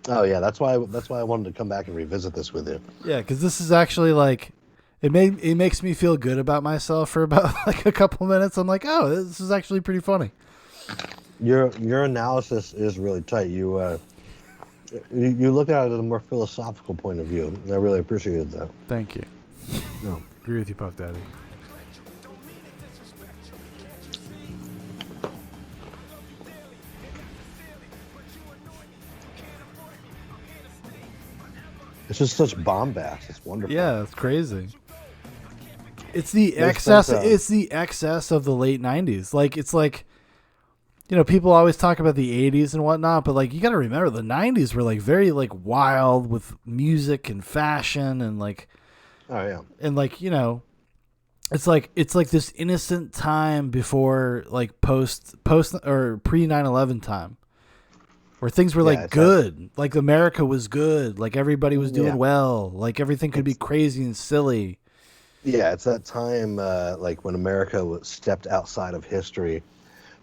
Oh, yeah. That's why I wanted to come back and revisit this with you. Yeah, because this is actually like... It makes me feel good about myself for about like a couple minutes. I'm like, oh, this is actually pretty funny. Your analysis is really tight. You look at it at a more philosophical point of view. And I really appreciated that. Thank you. No. Agree with you, Puff Daddy. It's just such bombast. It's wonderful. Yeah, it's crazy. It's the excess. It's the excess of the late '90s. Like it's like, you know, people always talk about the '80s and whatnot, but like you got to remember the '90s were like very like wild with music and fashion and like, oh yeah, and like you know, it's like this innocent time before like post or pre 9/11 time, where things were like good, like America was good, like everybody was doing well, like everything could be crazy and silly. Yeah, it's that time like when America stepped outside of history,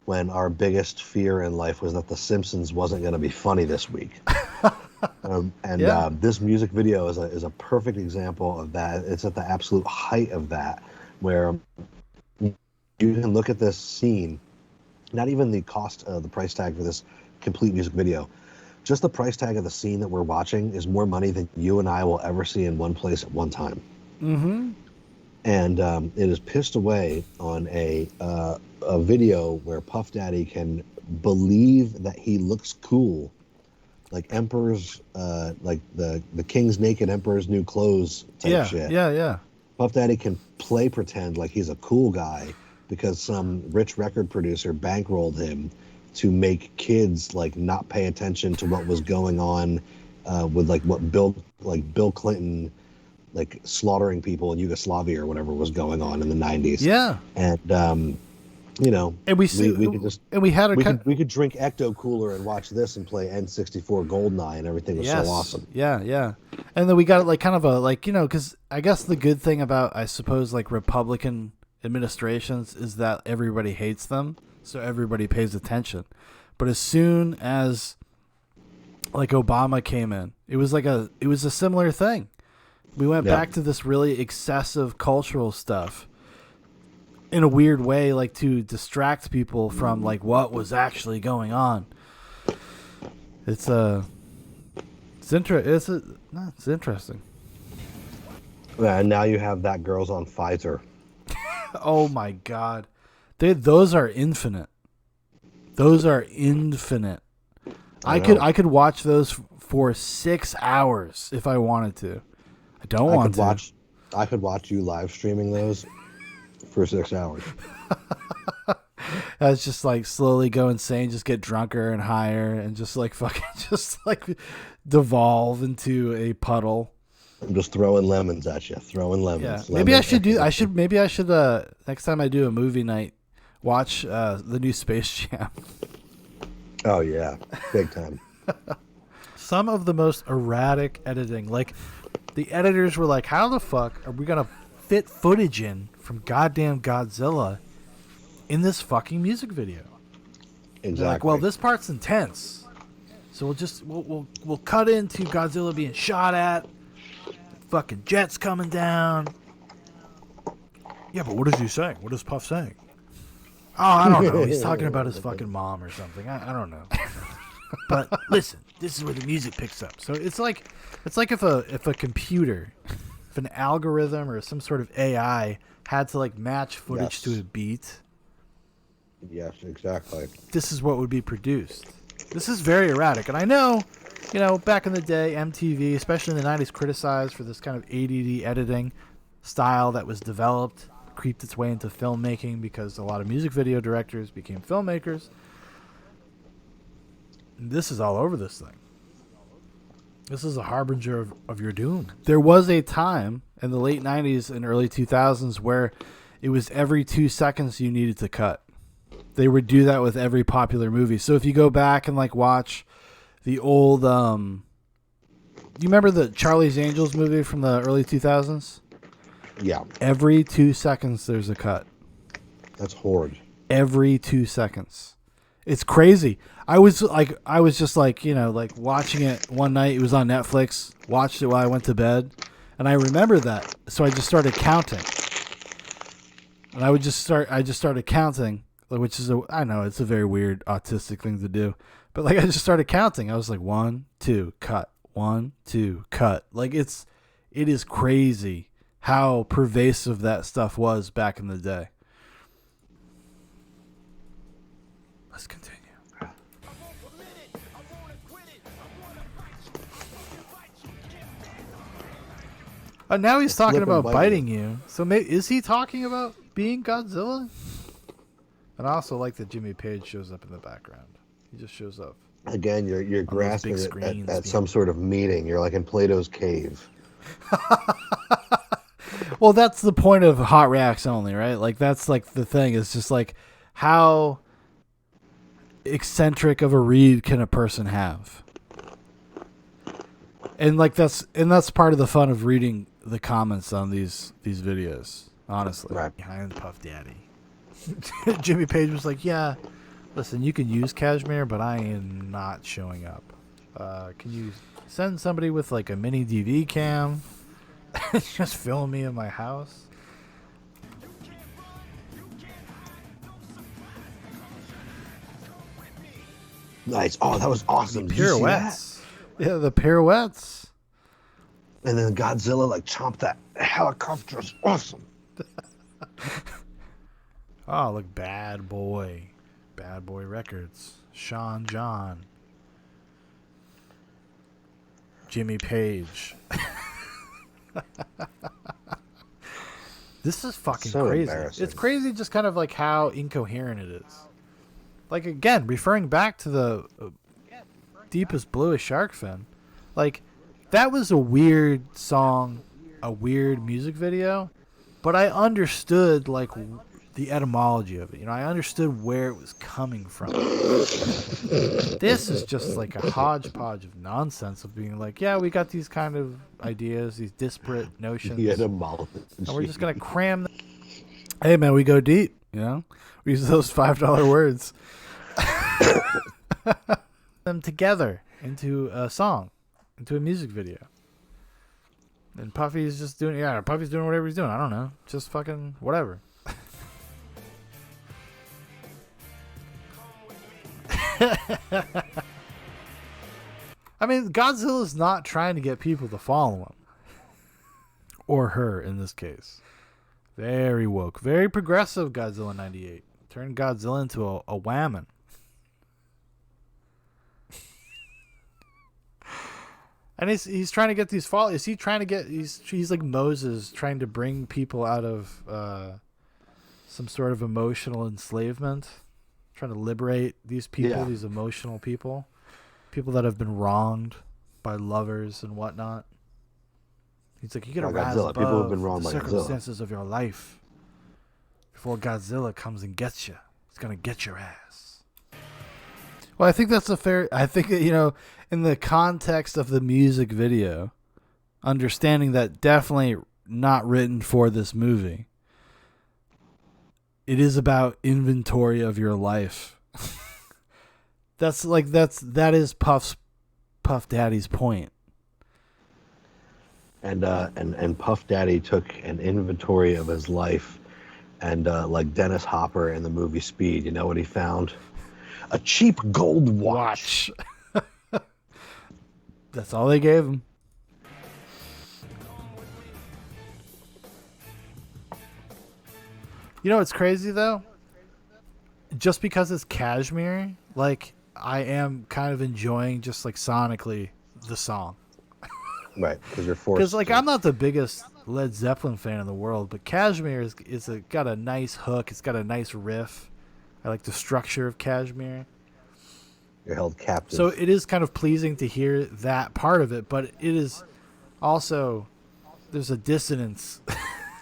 when our biggest fear in life was that The Simpsons wasn't going to be funny this week. This music video is a perfect example of that. It's at the absolute height of that, where you can look at this scene, not even the cost of the price tag for this complete music video, just the price tag of the scene that we're watching is more money than you and I will ever see in one place at one time. Mm-hmm. And it is pissed away on a video where Puff Daddy can believe that he looks cool, like Emperor's, like the King's Naked Emperor's New Clothes type shit. Yeah. Puff Daddy can play pretend like he's a cool guy because some rich record producer bankrolled him to make kids like not pay attention to what was going on with like what Bill Clinton. Like slaughtering people in Yugoslavia or whatever was going on in the 90s. Yeah. And, you know, and we could drink Ecto Cooler and watch this and play N64 Goldeneye and everything was so awesome. Yeah. And then we got like kind of a, like, you know, because I guess the good thing about, I suppose, like Republican administrations is that everybody hates them. So everybody pays attention. But as soon as like Obama came in, it was a similar thing. We went back to this really excessive cultural stuff in a weird way, like to distract people from like what was actually going on. It's interesting. Yeah, and now you have that girl's on Pfizer. Oh my God, those are infinite. Those are infinite. I could watch those for 6 hours if I wanted to. I don't want to. I could watch you live streaming those for 6 hours. I was just like slowly go insane, just get drunker and higher, and just like fucking just like devolve into a puddle. I'm just throwing lemons at you, throwing lemons. Yeah, maybe I should do. Maybe I should. Next time I do a movie night, watch the new Space Jam. Oh yeah, big time. Some of the most erratic editing, like the editors were like, "How the fuck are we gonna fit footage in from goddamn Godzilla in this fucking music video?" Exactly. They're like, well, this part's intense, so we'll cut into Godzilla being shot at, fucking jets coming down. Yeah, but what is he saying? What is Puff saying? Oh, I don't know. He's talking about his fucking mom or something. I don't know. But listen, this is where the music picks up. So it's like if a computer, if an algorithm or some sort of AI had to like match footage to a beat. Yes, exactly. This is what would be produced. This is very erratic, and I know, back in the day, MTV, especially in the '90s, criticized for this kind of ADD editing style that was developed, creeped its way into filmmaking because a lot of music video directors became filmmakers. And this is all over this thing. This is a harbinger of your doom. There was a time in the late 90s and early 2000s where it was every 2 seconds you needed to cut. They would do that with every popular movie. So if you go back and like watch the old, you remember the Charlie's Angels movie from the early 2000s? Yeah. Every 2 seconds there's a cut. That's horrid. Every 2 seconds. It's crazy. I was just like watching it one night. It was on Netflix. Watched it while I went to bed, and I remember that. So I just started counting, and I just started counting, which is I know it's a very weird autistic thing to do, but like I just started counting. I was like 1, 2, cut. 1, 2, cut. Like it is crazy how pervasive that stuff was back in the day. Let's continue. Now he's talking about biting you. So is he talking about being Godzilla? And I also like that Jimmy Page shows up in the background. He just shows up. Again, you're grasping it at some sort of meeting. You're like in Plato's cave. Well, that's the point of Hot Reacts Only, right? Like that's like the thing. It's just like how eccentric of a read can a person have? And like that's part of the fun of reading the comments on these videos, honestly. Right. Behind Puff Daddy. Jimmy Page was like, yeah, listen, you can use Cashmere, but I am not showing up. Can you send somebody with like a mini DV cam? Just film me in my house? Nice. Oh, that was awesome. The pirouettes. Yeah, the pirouettes. And then Godzilla like chomped that helicopter. Is awesome. Oh, look, Bad Boy Records, Shaun John, Jimmy Page. This is fucking so crazy. Embarrassing. It's crazy just kind of like how incoherent it is. Like, again, referring back to the deepest, bluest shark fin, like, that was a weird song, a weird music video, but I understood, like, the etymology of it. I understood where it was coming from. This is just like a hodgepodge of nonsense of being like, yeah, we got these kind of ideas, these disparate notions. The etymology. And we're just going to cram them. Hey, man, we go deep, We use those $5 words. Them together into a song, into a music video. And Puffy's just doing whatever he's doing. I don't know. Just fucking whatever. I mean, Godzilla's not trying to get people to follow him. Or her, in this case. Very woke. Very progressive Godzilla 98. Turned Godzilla into a whammon. And he's trying to get these followers. He's like Moses trying to bring people out of some sort of emotional enslavement. trying to liberate these people, these emotional people that have been wronged by lovers and whatnot. He's like, you gotta rise Godzilla. above People have been wronged the by circumstances of your life before Godzilla comes and gets you. He's gonna get your ass. Well, I think that's a fair. I think that, in the context of the music video, understanding that definitely not written for this movie. It is about inventory of your life. that is Puff Daddy's point. And Puff Daddy took an inventory of his life, and like Dennis Hopper in the movie Speed, you know what he found? A cheap gold watch. That's all they gave him. You know what's crazy though? Just because it's Kashmir, like I am kind of enjoying just like sonically the song. Right, because you're forced. Because like I'm not the biggest Led Zeppelin fan in the world, but Kashmir is got a nice hook. It's got a nice riff. I like the structure of Kashmir. You're held captive. So it is kind of pleasing to hear that part of it, but it is also there's a dissonance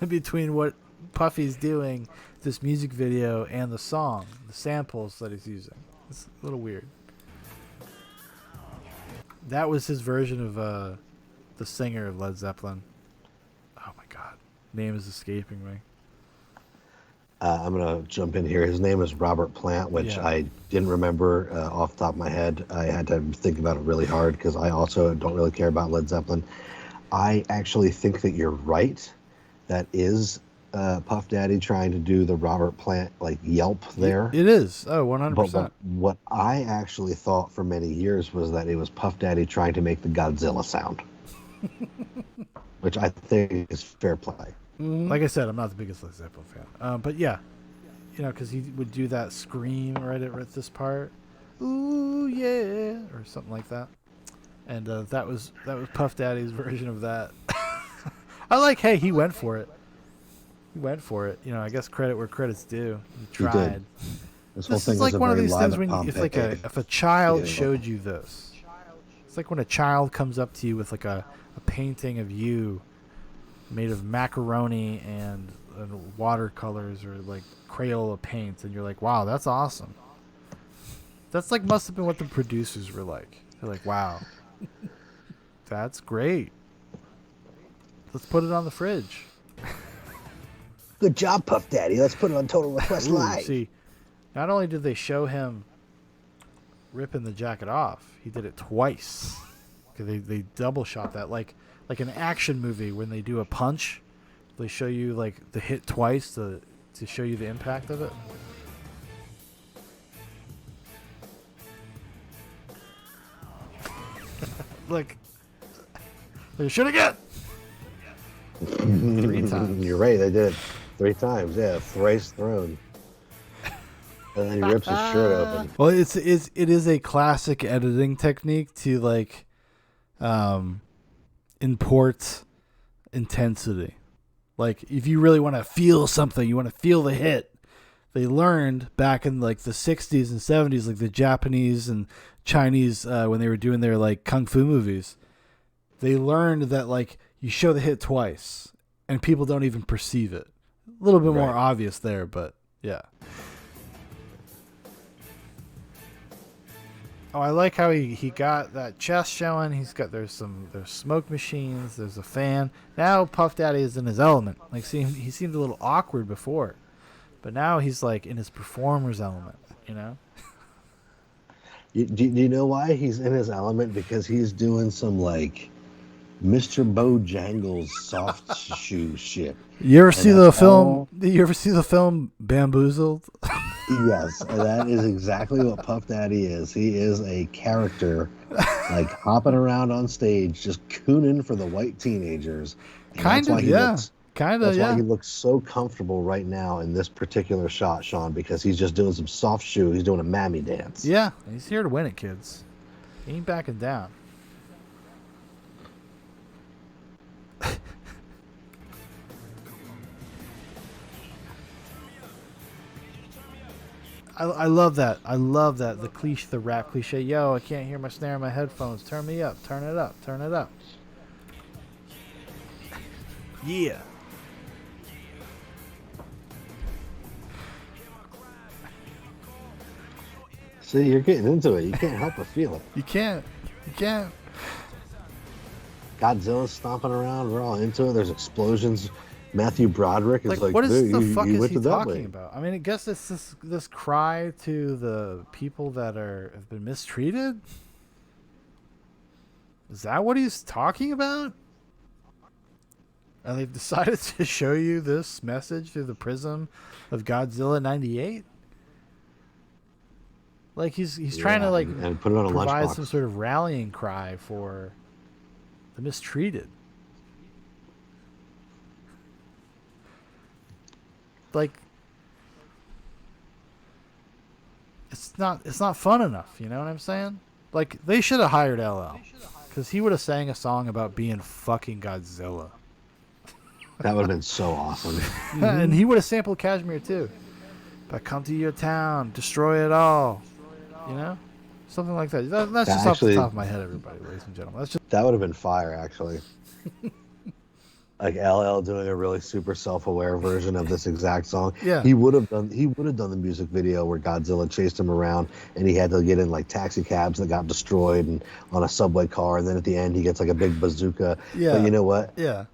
between what Puffy's doing, this music video, and the song, the samples that he's using. It's a little weird. That was his version of the singer of Led Zeppelin. Oh my God, name is escaping me. I'm gonna jump in here. His name is Robert Plant, which I didn't remember off the top of my head. I had to think about it really hard because I also don't really care about Led Zeppelin. I actually think that you're right. That is Puff Daddy trying to do the Robert Plant like Yelp there. It is. Oh, 100%. But what I actually thought for many years was that it was Puff Daddy trying to make the Godzilla sound, which I think is fair play. Like I said, I'm not the biggest Led Zeppelin fan. But yeah, because he would do that scream right at this part. Ooh, yeah, or something like that. And that was Puff Daddy's version of that. I like, hey, he went for it. I guess credit where credit's due. He tried. He did. This whole thing is like is one of very these live things when at Pompeii. if a child showed you this, it's like when a child comes up to you with like a painting of you made of macaroni and watercolors or like Crayola paints, and you're like, wow, that's awesome. That's like must have been what the producers were like. They're like, wow, that's great. Let's put it on the fridge. Good job, Puff Daddy. Let's put it on Total Request Live. See, not only did they show him ripping the jacket off, he did it twice. They double shot that like an action movie when they do a punch. They show you like the hit twice to show you the impact of it. Look, they should have got 3 times. You're right. They did it 3 times. Yeah, thrice thrown. And then he rips his shirt open. Well, it is a classic editing technique to like import intensity. Like if you really want to feel something, you want to feel the hit. They learned back in like the 60s and 70s, like the Japanese and Chinese when they were doing their like kung fu movies. They learned that like you show the hit twice and people don't even perceive it. A little bit more obvious there, but yeah. Oh, I like how he got that chest showing. There's smoke machines. There's a fan. Now Puff Daddy is in his element. Like, see, he seemed a little awkward before, but now he's like in his performer's element. You know. Do you know why he's in his element? Because he's doing some like Mr. Bojangles soft shoe shit. You ever see the film Bamboozled? Yes, that is exactly what Puff Daddy is. He is a character, like hopping around on stage, just cooning for the white teenagers. Kind of, yeah. That's why he looks so comfortable right now in this particular shot, Shaun, because he's just doing some soft shoe. He's doing a mammy dance. Yeah, he's here to win it, kids. He ain't backing down. I love that. I love that. The rap cliche. Yo, I can't hear my snare in my headphones. Turn me up. Turn it up. Turn it up. Yeah. See, you're getting into it. You can't help but feel it. You can't. You can't. Godzilla's stomping around. We're all into it. There's explosions. Matthew Broderick is like, what is dude, the you, fuck you is went he to that talking way. about? I mean, I guess it's this cry to the people that have been mistreated. Is that what he's talking about? And they've decided to show you this message through the prism of Godzilla '98. Like he's trying to like and put it on a provide lunchbox. some sort of rallying cry for the mistreated. Like it's not fun enough, you know what I'm saying? Like they should have hired LL because he would have sang a song about being fucking Godzilla. That would have been so awesome. And he would have sampled Kashmir too. But come to your town, destroy it all. You know? Something like that. That's just off the top of my head, everybody, ladies and gentlemen. That's just That would have been fire, actually. Like LL doing a really super self-aware version of this exact song. Yeah. He would have done the music video where Godzilla chased him around and he had to get in like taxi cabs that got destroyed and on a subway car, and then at the end he gets like a big bazooka. Yeah. But you know what? Yeah.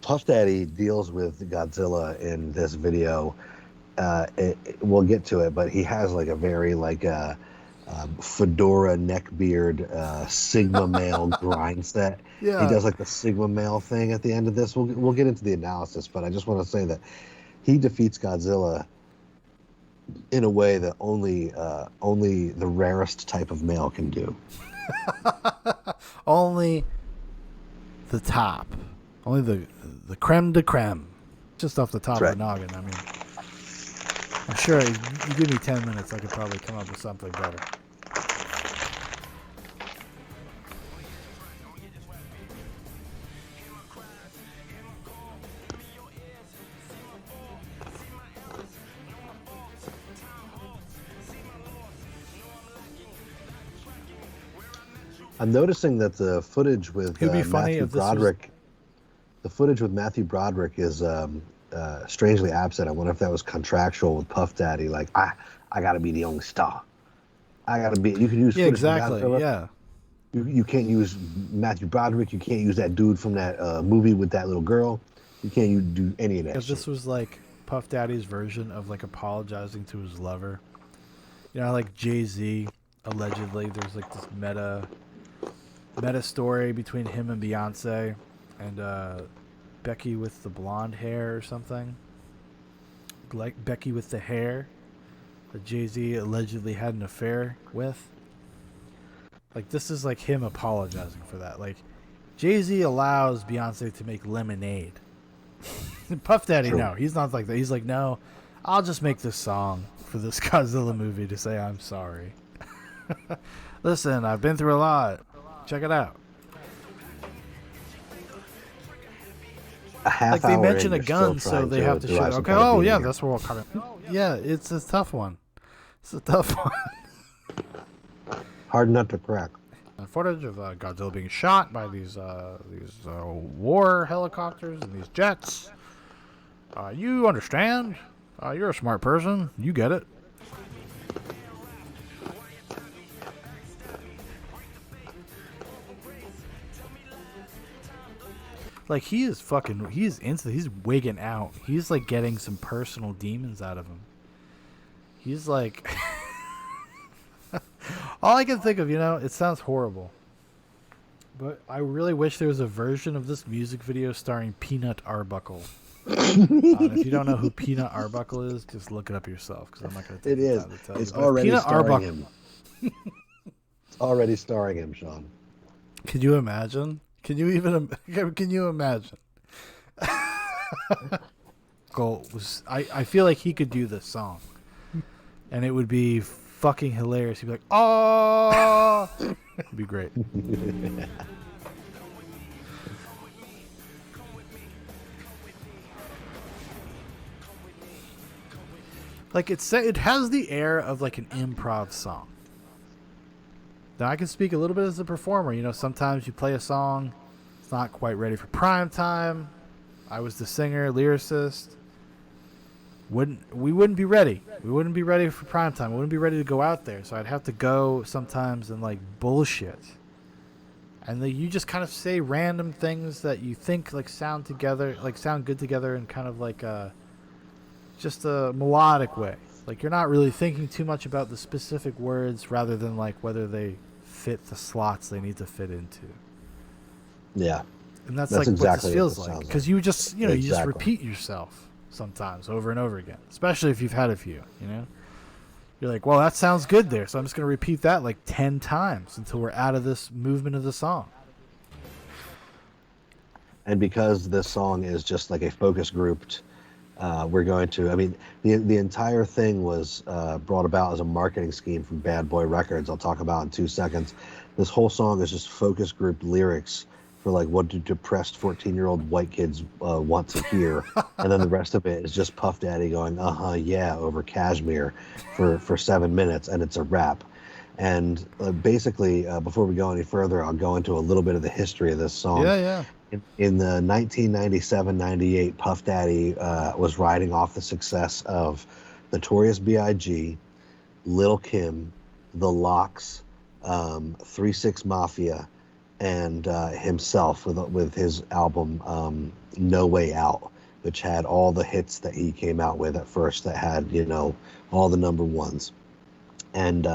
Puff Daddy deals with Godzilla in this video. We'll get to it, but he has like a very like fedora neckbeard Sigma male grind set. Yeah. He does like the Sigma male thing at the end of this. We'll get into the analysis, but I just want to say that he defeats Godzilla in a way that only the rarest type of male can do. Only the top. Only the creme de creme. Just off the top That's of the noggin. I mean, I'm sure you give me 10 minutes, I could probably come up with something better. I'm noticing that the footage with Matthew Broderick, the footage with Matthew Broderick is strangely absent. I wonder if that was contractual with Puff Daddy. Like, I got to be the only star. I got to be. You can use footage exactly. From Godzilla. Yeah. You can't use Matthew Broderick. You can't use that dude from that movie with that little girl. You can't do any of that. Because this was like Puff Daddy's version of like apologizing to his lover. You know, like Jay-Z allegedly there's like this meta story between him and Beyonce and Becky with the blonde hair or something. Like Becky with the hair that Jay-Z allegedly had an affair with. Like this is like him apologizing for that. Like Jay-Z allows Beyonce to make lemonade. Puff Daddy, True. no, he's not like that. He's like, no, I'll just make this song for this Godzilla movie to say I'm sorry. Listen, I've been through a lot. Check it out. A half Like they hour mention in, a gun, so they have to show. Okay, oh yeah, that's what we'll cover. Yeah, it's a tough one. It's a tough one. Hard nut to crack. Footage of Godzilla being shot by these war helicopters and these jets. You understand? You're a smart person. You get it. Like he's wigging out. He's like getting some personal demons out of him. He's like all I can think of, it sounds horrible. But I really wish there was a version of this music video starring Peanut Arbuckle. If you don't know who Peanut Arbuckle is, just look it up yourself because I'm not going to take the time to tell you. It's already Peanut starring Arbuckle. him. It's already starring him, Shaun. Could you imagine? Can you imagine? I feel like he could do this song, and it would be fucking hilarious. He'd be like, "Oh," it'd be great. Like it has the air of like an improv song. Now I can speak a little bit as a performer. You know, sometimes you play a song, it's not quite ready for prime time. I was the singer, lyricist. We wouldn't be ready. We wouldn't be ready for prime time. We wouldn't be ready to go out there. So I'd have to go sometimes and like bullshit. And then you just kind of say random things that you think like sound together, like sound good together, in kind of like just a melodic way. Like you're not really thinking too much about the specific words, rather than like whether they fit the slots they need to fit into. Yeah, And that's like exactly what this feels like, because you just you just repeat yourself sometimes over and over again, especially if you've had a few. You know, you're like, well, that sounds good there, so I'm just going to repeat that like 10 times until we're out of this movement of the song. And because this song is just like a focus grouped, we're going to. I mean, the entire thing was brought about as a marketing scheme from Bad Boy Records. I'll talk about in 2 seconds. This whole song is just focus grouped lyrics for like what do depressed 14-year-old white kids want to hear, and then the rest of it is just Puff Daddy going yeah over Kashmir for 7 minutes, and it's a rap. And basically, before we go any further, I'll go into a little bit of the history of this song. Yeah. In the 1997-98, Puff Daddy was riding off the success of Notorious B.I.G., Lil' Kim, The Lox, 3 6 Mafia, and himself with his album No Way Out, which had all the hits that he came out with at first, that had, all the number ones. And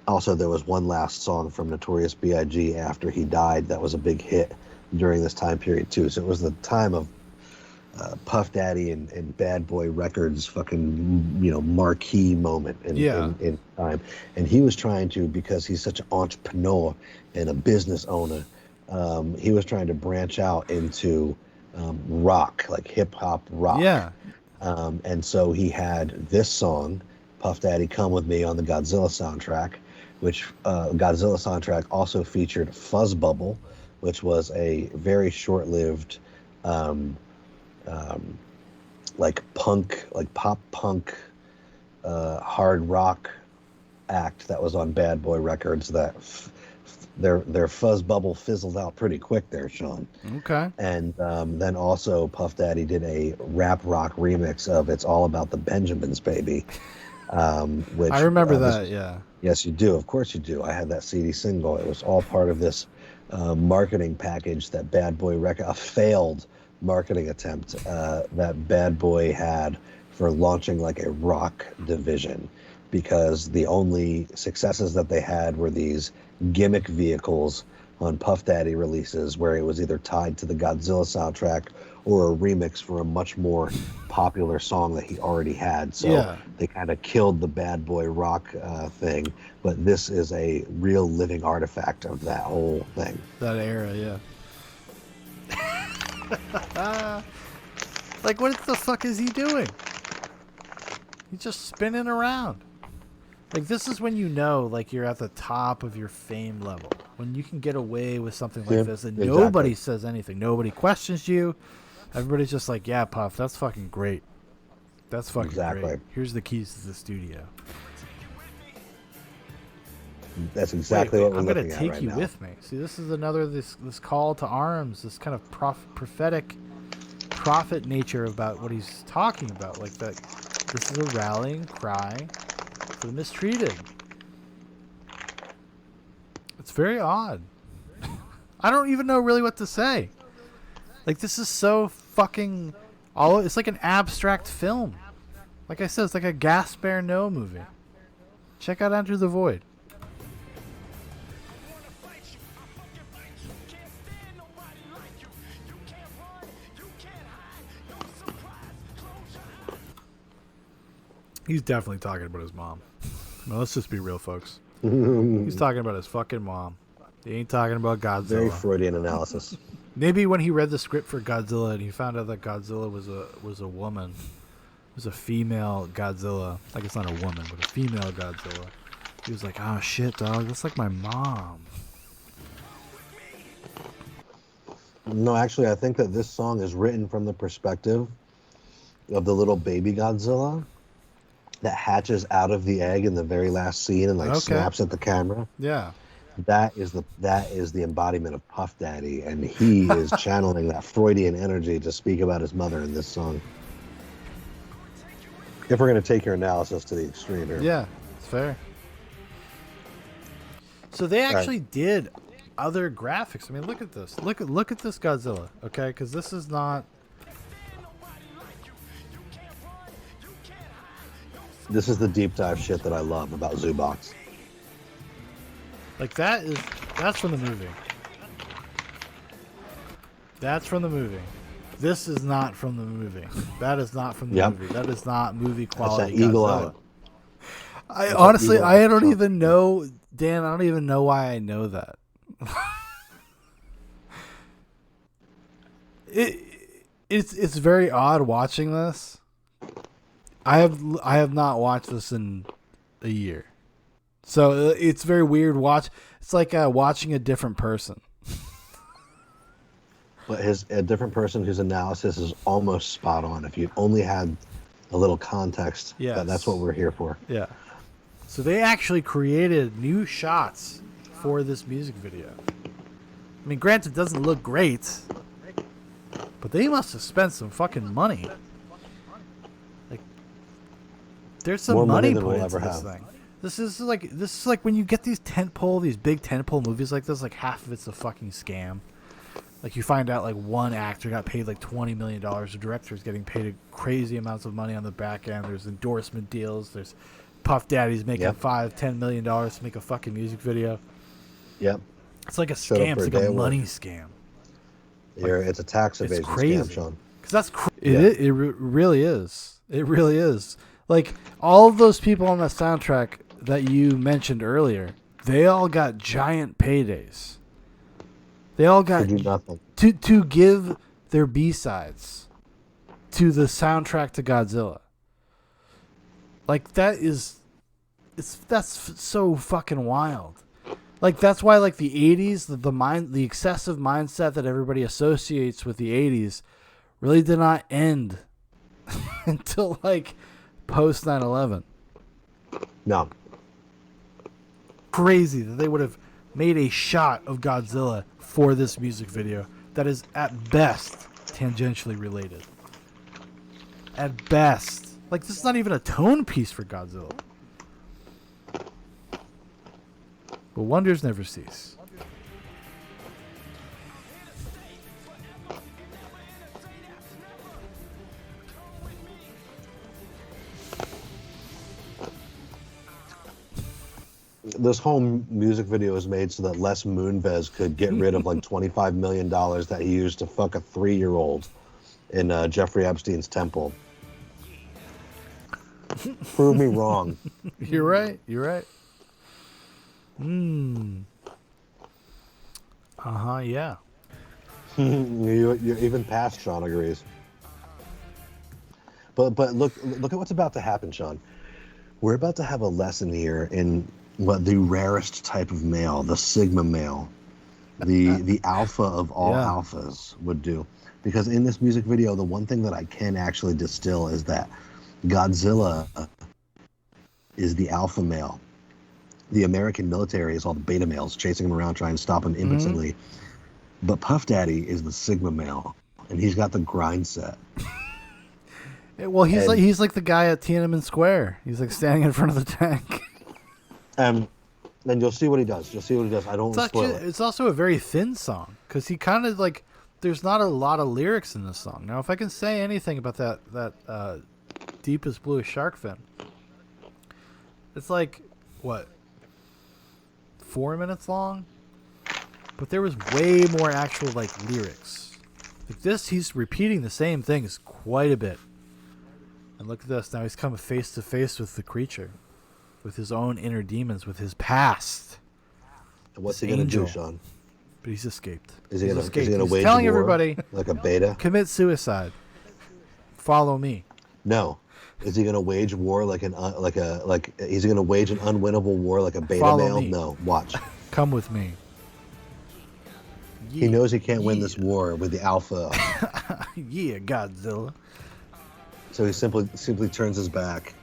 also there was one last song from Notorious B.I.G. after he died that was a big hit during this time period too. So it was the time of Puff Daddy and Bad Boy Records fucking marquee moment in time. And he was trying to, because he's such an entrepreneur and a business owner, he was trying to branch out into rock, like hip hop rock. Yeah. And so he had this song, Puff Daddy Come With Me, on the Godzilla soundtrack, which Godzilla soundtrack also featured Fuzz Bubble, which was a very short-lived like pop punk hard rock act that was on Bad Boy Records that their Fuzz Bubble fizzled out pretty quick there, Shaun. Okay. And then also Puff Daddy did a rap rock remix of It's All About the Benjamins, Baby. Which I remember that, yeah. Yes, you do. Of course you do. I had that CD single. It was all part of this marketing package that Bad Boy Record, a failed marketing attempt that Bad Boy had for launching like a rock division, because the only successes that they had were these gimmick vehicles on Puff Daddy releases where it was either tied to the Godzilla soundtrack or a remix for a much more popular song that he already had. So they kind of killed the Bad Boy rock thing, but this is a real living artifact of that whole thing. That era, yeah. Like, what the fuck is he doing? He's just spinning around. Like, this is when like you're at the top of your fame level, when you can get away with something like this and nobody says anything, nobody questions you. Everybody's just like, yeah, Puff, that's fucking great. That's fucking great. Here's the keys to the studio. That's exactly what we're looking at right now. I'm gonna take you with me. See, this is another this call to arms, this kind of prophetic prophet nature about what he's talking about. Like that, this is a rallying cry for the mistreated. It's very odd. I don't even know really what to say. Like, this is so fucking it's like an abstract film. Like I said, it's like a Gaspar Noé movie. Check out Enter the Void. He's definitely talking about his mom. Well, let's just be real, folks. He's talking about his fucking mom. He ain't talking about Godzilla. Very Freudian analysis. Maybe when he read the script for Godzilla and he found out that Godzilla was a woman, was a female Godzilla. Like, it's not a woman, but a female Godzilla. He was like, oh shit, dog, that's like my mom. No, actually, I think that this song is written from the perspective of the little baby Godzilla. that hatches out of the egg in the very last scene and like snaps at the camera. Yeah. That is the embodiment of Puff Daddy, and he is channeling that Freudian energy to speak about his mother in this song. If we're going to take your analysis to the extreme here. Yeah, it's fair. So they actually did other graphics. I mean, look at this. Look at this Godzilla, okay? Because this is not. This is the deep dive shit that I love about Zoobox. Like that's from the movie. That's from the movie. This is not from the movie. That is not from the movie. That is not movie quality. That's that eagle eye. I honestly, I don't even know, Dan. I don't even know why I know that. It's very odd watching this. I have not watched this in a year, so it's very weird. It's like watching a different person. But a different person whose analysis is almost spot on. If you only had a little context, that's what we're here for. Yeah. So they actually created new shots for this music video. I mean, granted, it doesn't look great, but they must have spent some fucking money. Like, there's some more money than put we'll into ever this have. these like when you get these big tentpole movies like this, like half of it's a fucking scam. Like you find out like one actor got paid like $20 million. The director's getting paid crazy amounts of money on the back end. There's endorsement deals. There's Puff Daddy's making $5-10 million to make a fucking music video. Yep. It's like a scam. It's like a money scam. It's a tax evasion scam, Sean. Because that's it really is. It really is. Like all of those people on the soundtrack that you mentioned earlier, they all got giant paydays. They all got to give their B-sides to the soundtrack to Godzilla. Like that's so fucking wild. Like that's why like the 80s, the excessive mindset that everybody associates with the 80s really did not end until like post 9/11. No. Crazy that they would have made a shot of Godzilla for this music video that is at best tangentially related. At best. Like this is not even a tone piece for Godzilla. But wonders never cease. This whole music video was made so that Les Moonves could get rid of like $25 million that he used to fuck a 3-year-old in Jeffrey Epstein's temple. Prove me wrong. You're right. Yeah. You're even past Sean agrees. But look at what's about to happen, Sean. We're about to have a lesson here in what the rarest type of male, the Sigma male, the alpha of all alphas would do. Because in this music video, the one thing that I can actually distill is that Godzilla is the alpha male. The American military is all the beta males chasing him around trying to stop him instantly. Mm-hmm. But Puff Daddy is the Sigma male, and he's got the grind set. Well, he's like the guy at Tiananmen Square. He's like standing in front of the tank. Then you'll see what he does. I don't want to spoil it. It's also a very thin song because he kind of like there's not a lot of lyrics in this song. Now, if I can say anything about that deepest bluest shark fin, it's like what 4 minutes long, but there was way more actual like lyrics. Like this, he's repeating the same things quite a bit. And look at this. Now he's coming face to face with the creature, with his own inner demons, with his past. And what's he going to do, Sean? But he's escaped. Is he going to wage telling war everybody like a beta? Commit suicide. Follow me. No. Is he going to wage war is he going to wage an unwinnable war like a beta Follow male? me. No. Watch. Come with me. He knows he can't win this war with the alpha. Yeah, Godzilla. So he simply turns his back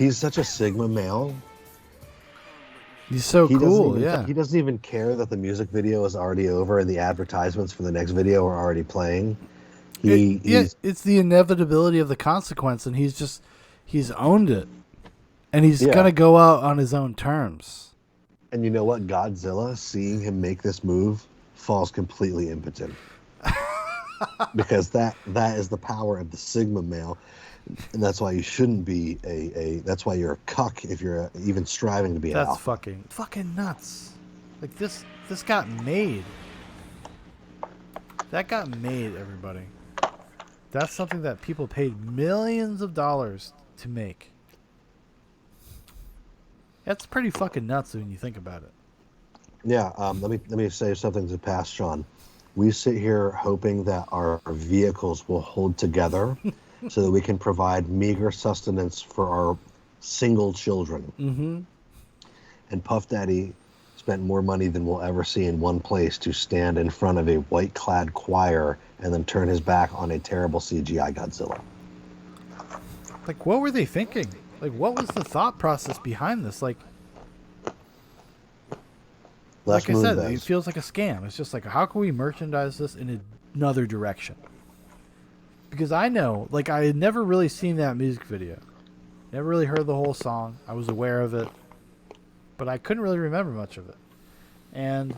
He's such a Sigma male. He's so cool, yeah. He doesn't even care that the music video is already over and the advertisements for the next video are already playing. It's the inevitability of the consequence, and he's owned it, and he's gonna go out on his own terms. And you know what? Godzilla, seeing him make this move, falls completely impotent. Because that is the power of the Sigma male, and that's why you shouldn't be that's why you're a cuck if you're even striving to be an alpha. That's fucking nuts. Like this got made. That got made, everybody. That's something that people paid millions of dollars to make. That's pretty fucking nuts when you think about it. Yeah, let me say something to pass, Shaun. We sit here hoping that our vehicles will hold together so that we can provide meager sustenance for our single children. Mm-hmm. And Puff Daddy spent more money than we'll ever see in one place to stand in front of a white-clad choir and then turn his back on a terrible CGI Godzilla. Like, what were they thinking? Like, what was the thought process behind this? Like I said, it feels like a scam. It's just like, how can we merchandise this in another direction? Because I know, like, I had never really seen that music video. Never really heard the whole song. I was aware of it, but I couldn't really remember much of it. And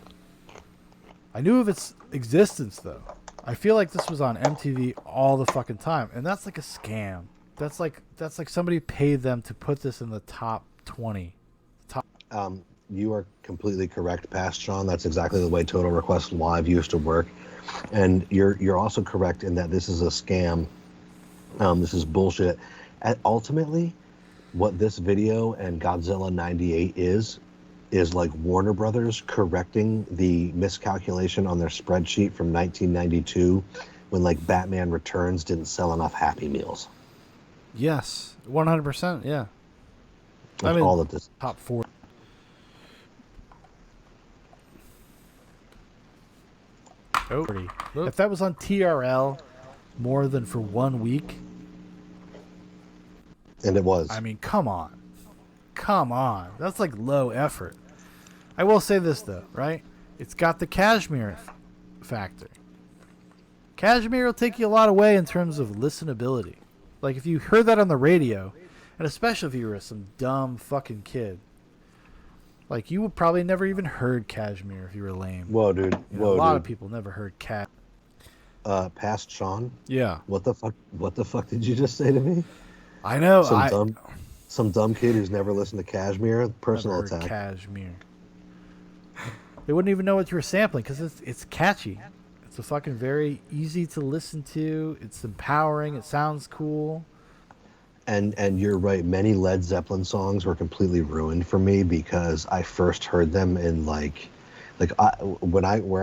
I knew of its existence, though. I feel like this was on MTV all the fucking time, and that's like a scam. That's like somebody paid them to put this in the top 20. You are completely correct, Past Shaun. That's exactly the way Total Request Live used to work. And you're also correct in that this is a scam. This is bullshit. And ultimately, what this video and Godzilla 98 is like Warner Brothers correcting the miscalculation on their spreadsheet from 1992 when like Batman Returns didn't sell enough Happy Meals. Yes, 100%, yeah. Like all of this. Top 4. Oh, if that was on TRL more than for 1 week. And it was. I mean, come on. Come on. That's like low effort. I will say this, though, right? It's got the cashmere factor. Cashmere will take you a lot away in terms of listenability. Like, if you heard that on the radio, and especially if you were some dumb fucking kid, like, you would probably never even heard Cashmere if you were lame. Whoa, dude. A lot of people never heard Past Shaun? Yeah. What the fuck did you just say to me? I know. Some dumb kid who's never listened to Cashmere? Personal never heard attack. Cashmere. They wouldn't even know what you were sampling because it's catchy. It's a fucking very easy to listen to. It's empowering. It sounds cool. And you're right. Many Led Zeppelin songs were completely ruined for me because I first heard them in where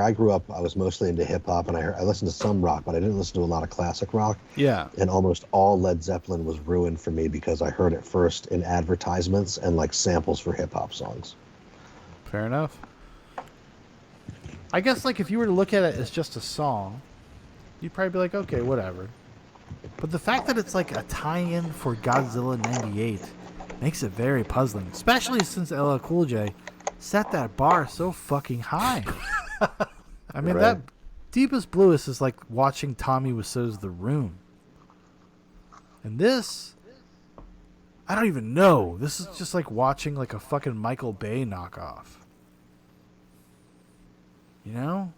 I grew up. I was mostly into hip hop, and I listened to some rock, but I didn't listen to a lot of classic rock. Yeah. And almost all Led Zeppelin was ruined for me because I heard it first in advertisements and like samples for hip hop songs. Fair enough. I guess like if you were to look at it as just a song, you'd probably be like, okay, whatever. But the fact that it's like a tie-in for Godzilla 98 makes it very puzzling, especially since LL Cool J set that bar so fucking high. I mean, that Deepest Bluest is like watching Tommy Wiseau's The Room. And this, I don't even know. This is just like watching like a fucking Michael Bay knockoff. You know?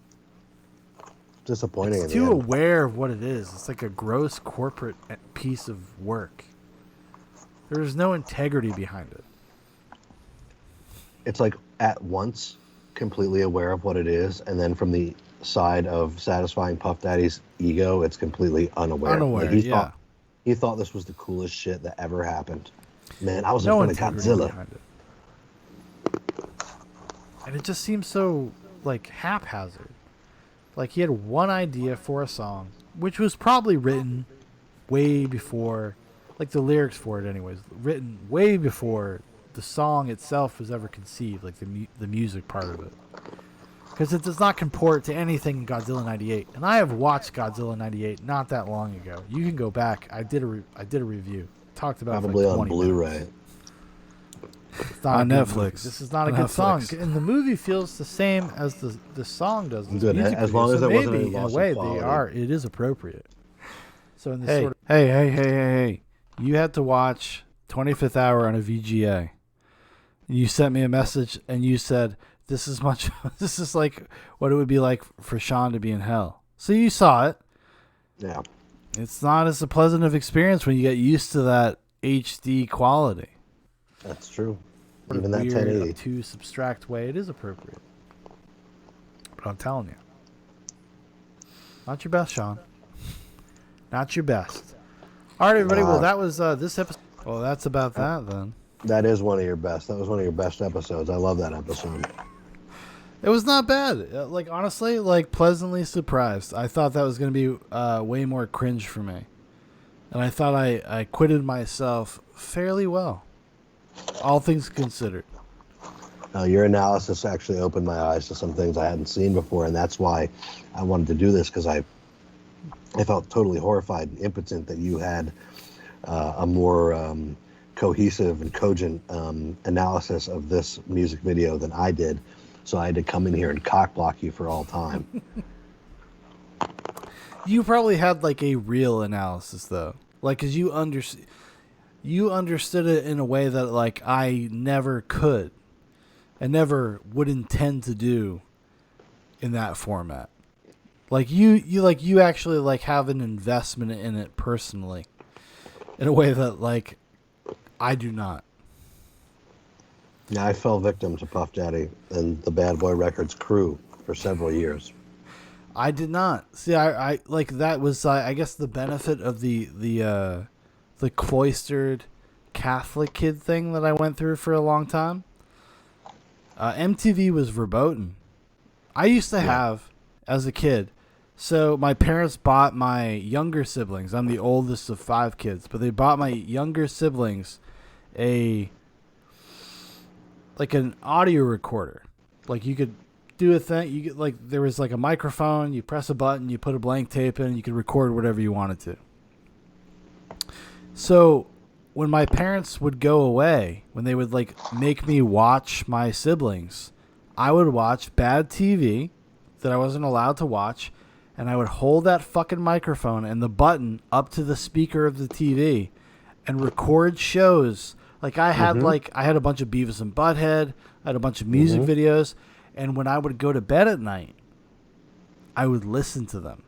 Disappointing. It's too aware of what it is. It's like a gross corporate piece of work. There's no integrity behind it. It's like at once completely aware of what it is, and then from the side of satisfying Puff Daddy's ego, it's completely unaware. Like he thought this was the coolest shit that ever happened. Man, I was in front of Godzilla. And it just seems so like haphazard. Like he had one idea for a song, which was probably written way before, like the lyrics for it anyways, written way before the song itself was ever conceived, like the music part of it. Because it does not comport to anything in Godzilla 98. And I have watched Godzilla 98 not that long ago. You can go back. I did a review. Talked about probably it for like on 20 Blu-ray. minutes. It's not on Netflix. This is not a good song, and the movie feels the same as the song does. Good, as long as there wasn't any loss in a way of quality. it is appropriate. So in this Hey, sort of, hey. you had to watch 25th Hour on a VGA. You sent me a message and you said this is like what it would be like for Shaun to be in hell. So you saw it. Yeah. It's not as a pleasant of experience when you get used to that HD quality. That's true. What Even a that weird, 1080. obtuse, abstract way, it is appropriate. But I'm telling you, not your best, Shaun. Not your best. All right, everybody. Well, that was this episode. Well, that's about that then. That is one of your best. That was one of your best episodes. I love that episode. It was not bad. Like, honestly, like, pleasantly surprised. I thought that was going to be way more cringe for me. And I thought I acquitted myself fairly well. All things considered. Your analysis actually opened my eyes to some things I hadn't seen before, and that's why I wanted to do this, because I felt totally horrified and impotent that you had a more cohesive and cogent analysis of this music video than I did. So I had to come in here and cock block you for all time. You probably had like a real analysis though, like because you understood it in a way that like I never could, and never would intend to do, in that format. Like you actually like have an investment in it personally, in a way that like I do not. Yeah, I fell victim to Puff Daddy and the Bad Boy Records crew for several years. I did not. See, I like that was I guess the benefit of the cloistered Catholic kid thing that I went through for a long time. MTV was verboten. I used to have as a kid. So my parents bought my younger siblings. I'm the oldest of 5 kids, but they bought my younger siblings an audio recorder. Like you could do a thing. You get like there was like a microphone. You press a button. You put a blank tape in. You could record whatever you wanted to. So when my parents would go away, when they would like make me watch my siblings, I would watch bad TV that I wasn't allowed to watch, and I would hold that fucking microphone and the button up to the speaker of the TV and record shows. Like I had I had a bunch of Beavis and Butthead, I had a bunch of music videos, and when I would go to bed at night, I would listen to them.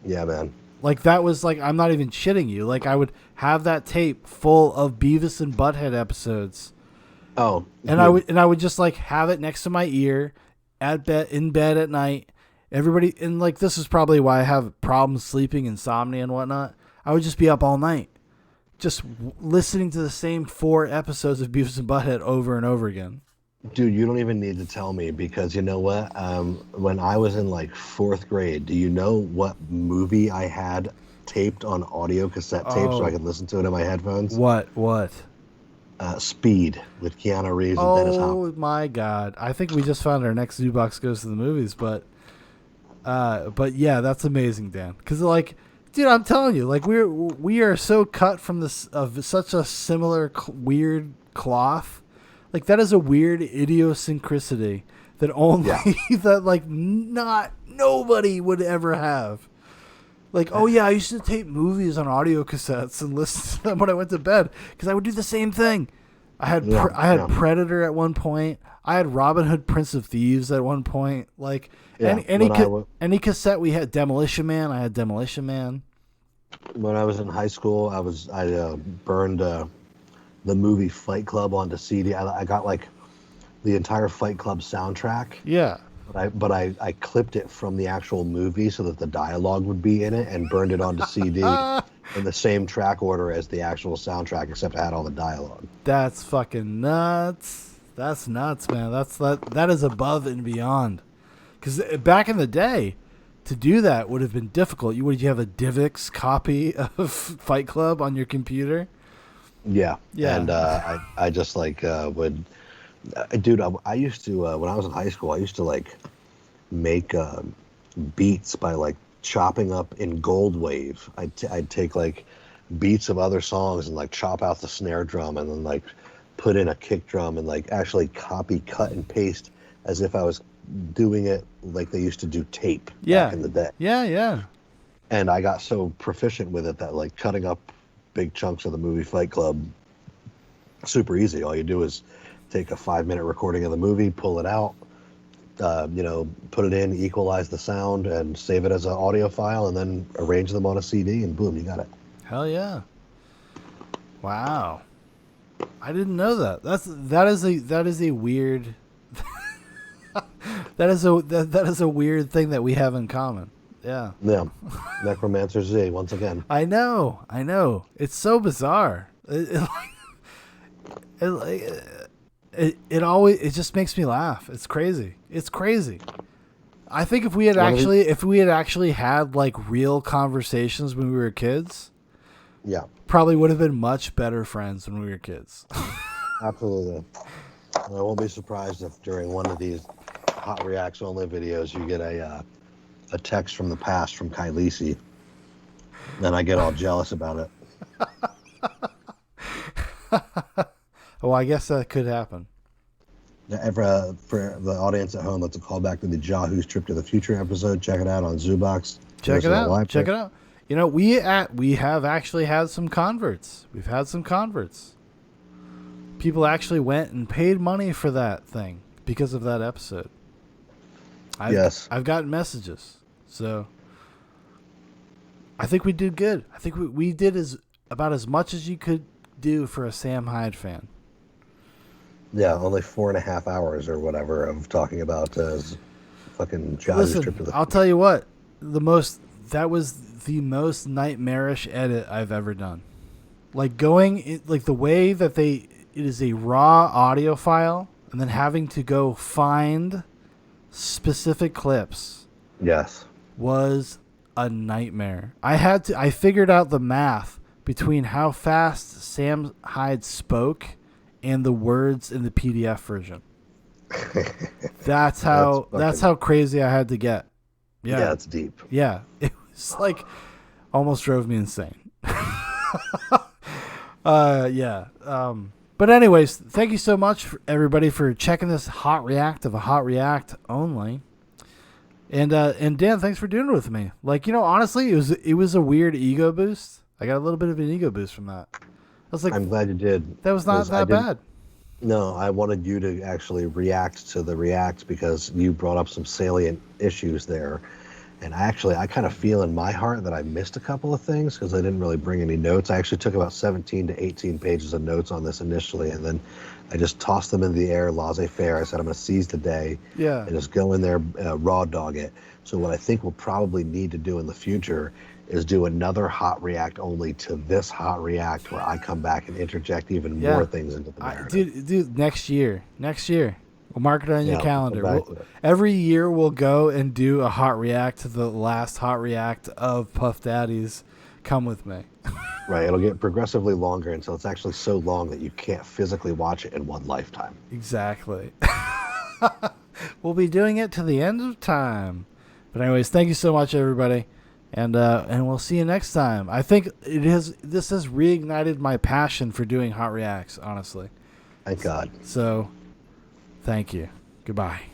Yeah, man. Like that was like, I'm not even shitting you. Like I would have that tape full of Beavis and Butthead episodes. Oh. And I would just like have it next to my ear in bed at night. Everybody, and like this is probably why I have problems sleeping, insomnia and whatnot. I would just be up all night, just listening to the same 4 episodes of Beavis and Butthead over and over again. Dude, you don't even need to tell me, because you know what? When I was in like 4th grade, do you know what movie I had taped on audio cassette tape so I could listen to it in my headphones? What? Speed with Keanu Reeves and Dennis Hopper. Oh my God! I think we just found our next Zoobox Goes to the Movies, but yeah, that's amazing, Dan. Because like, dude, I'm telling you, like we are so cut from this of such a similar weird cloth. Like that is a weird idiosyncrasy that only that like nobody would ever have. Like, oh yeah, I used to tape movies on audio cassettes and listen to them when I went to bed because I would do the same thing. I had Predator at one point. I had Robin Hood, Prince of Thieves at one point. Like any cassette we had, Demolition Man. I had Demolition Man. When I was in high school, I burned the movie Fight Club onto CD. I got like the entire Fight Club soundtrack. Yeah. But I clipped it from the actual movie so that the dialogue would be in it, and burned it onto CD in the same track order as the actual soundtrack, except I had all the dialogue. That's fucking nuts. That's nuts, man. That is above and beyond. Because back in the day, to do that would have been difficult. You have a DivX copy of Fight Club on your computer? Yeah. And I just like would... dude, I used to, when I was in high school, I used to like make beats by like chopping up in Gold Wave. I'd take like beats of other songs and like chop out the snare drum and then like put in a kick drum and like actually copy, cut, and paste as if I was doing it like they used to do tape back in the day. Yeah. And I got so proficient with it that like cutting up big chunks of the movie Fight Club, super easy. All you do is take a 5-minute recording of the movie, pull it out, put it in, equalize the sound, and save it as an audio file, and then arrange them on a CD, and boom, you got it. Hell yeah! Wow, I didn't know that. That is a weird that is a weird thing that we have in common. Yeah. Yeah. Necromancer Z once again. I know. It's so bizarre. It just makes me laugh. It's crazy. I think if we had actually had like real conversations when we were kids, yeah, probably would have been much better friends when we were kids. Absolutely. I won't be surprised if during one of these Hot Reacts only videos you get a text from the past from Kylisi, then I get all jealous about it. Well, I guess that could happen. For the audience at home, that's a callback to the Yahoo's Trip to the Future episode. Check it out on Zoobox. Check it out. You know, we have actually had some converts. We've had some converts. People actually went and paid money for that thing because of that episode. I've gotten messages. So I think we did good. I think we did about as much as you could do for a Sam Hyde fan. Yeah, only 4.5 hours or whatever of talking about fucking John's trip to the future. I'll tell you what, that was the most nightmarish edit I've ever done. Like the way that it is a raw audio file and then having to go find specific clips. Yes. Was a nightmare. I figured out the math between how fast Sam Hyde spoke and the words in the PDF version. That's how crazy I had to get. Yeah, it's deep. Yeah. It was like almost drove me insane. Yeah. But anyways, thank you so much everybody for checking this hot react of a hot react only. And Dan, thanks for doing it with me. Like, honestly, it was a weird ego boost. I got a little bit of an ego boost from that. I was like, I'm glad you did. That was not that bad. No, I wanted you to actually react to the react because you brought up some salient issues there. And I kind of feel in my heart that I missed a couple of things because I didn't really bring any notes. I actually took about 17 to 18 pages of notes on this initially, and then I just tossed them in the air, laissez-faire. I said, I'm going to seize the day and just go in there, raw dog it. So what I think we'll probably need to do in the future is do another hot react only to this hot react where I come back and interject even more things into the narrative. Dude, next year. We'll mark it on your calendar. Every year we'll go and do a hot react to the last hot react of Puff Daddy's Come With Me. Right. It'll get progressively longer until it's actually so long that you can't physically watch it in one lifetime. Exactly. We'll be doing it to the end of time. But anyways, thank you so much, everybody. And we'll see you next time. I think this has reignited my passion for doing hot reacts, honestly. Thank God. So, thank you. Goodbye.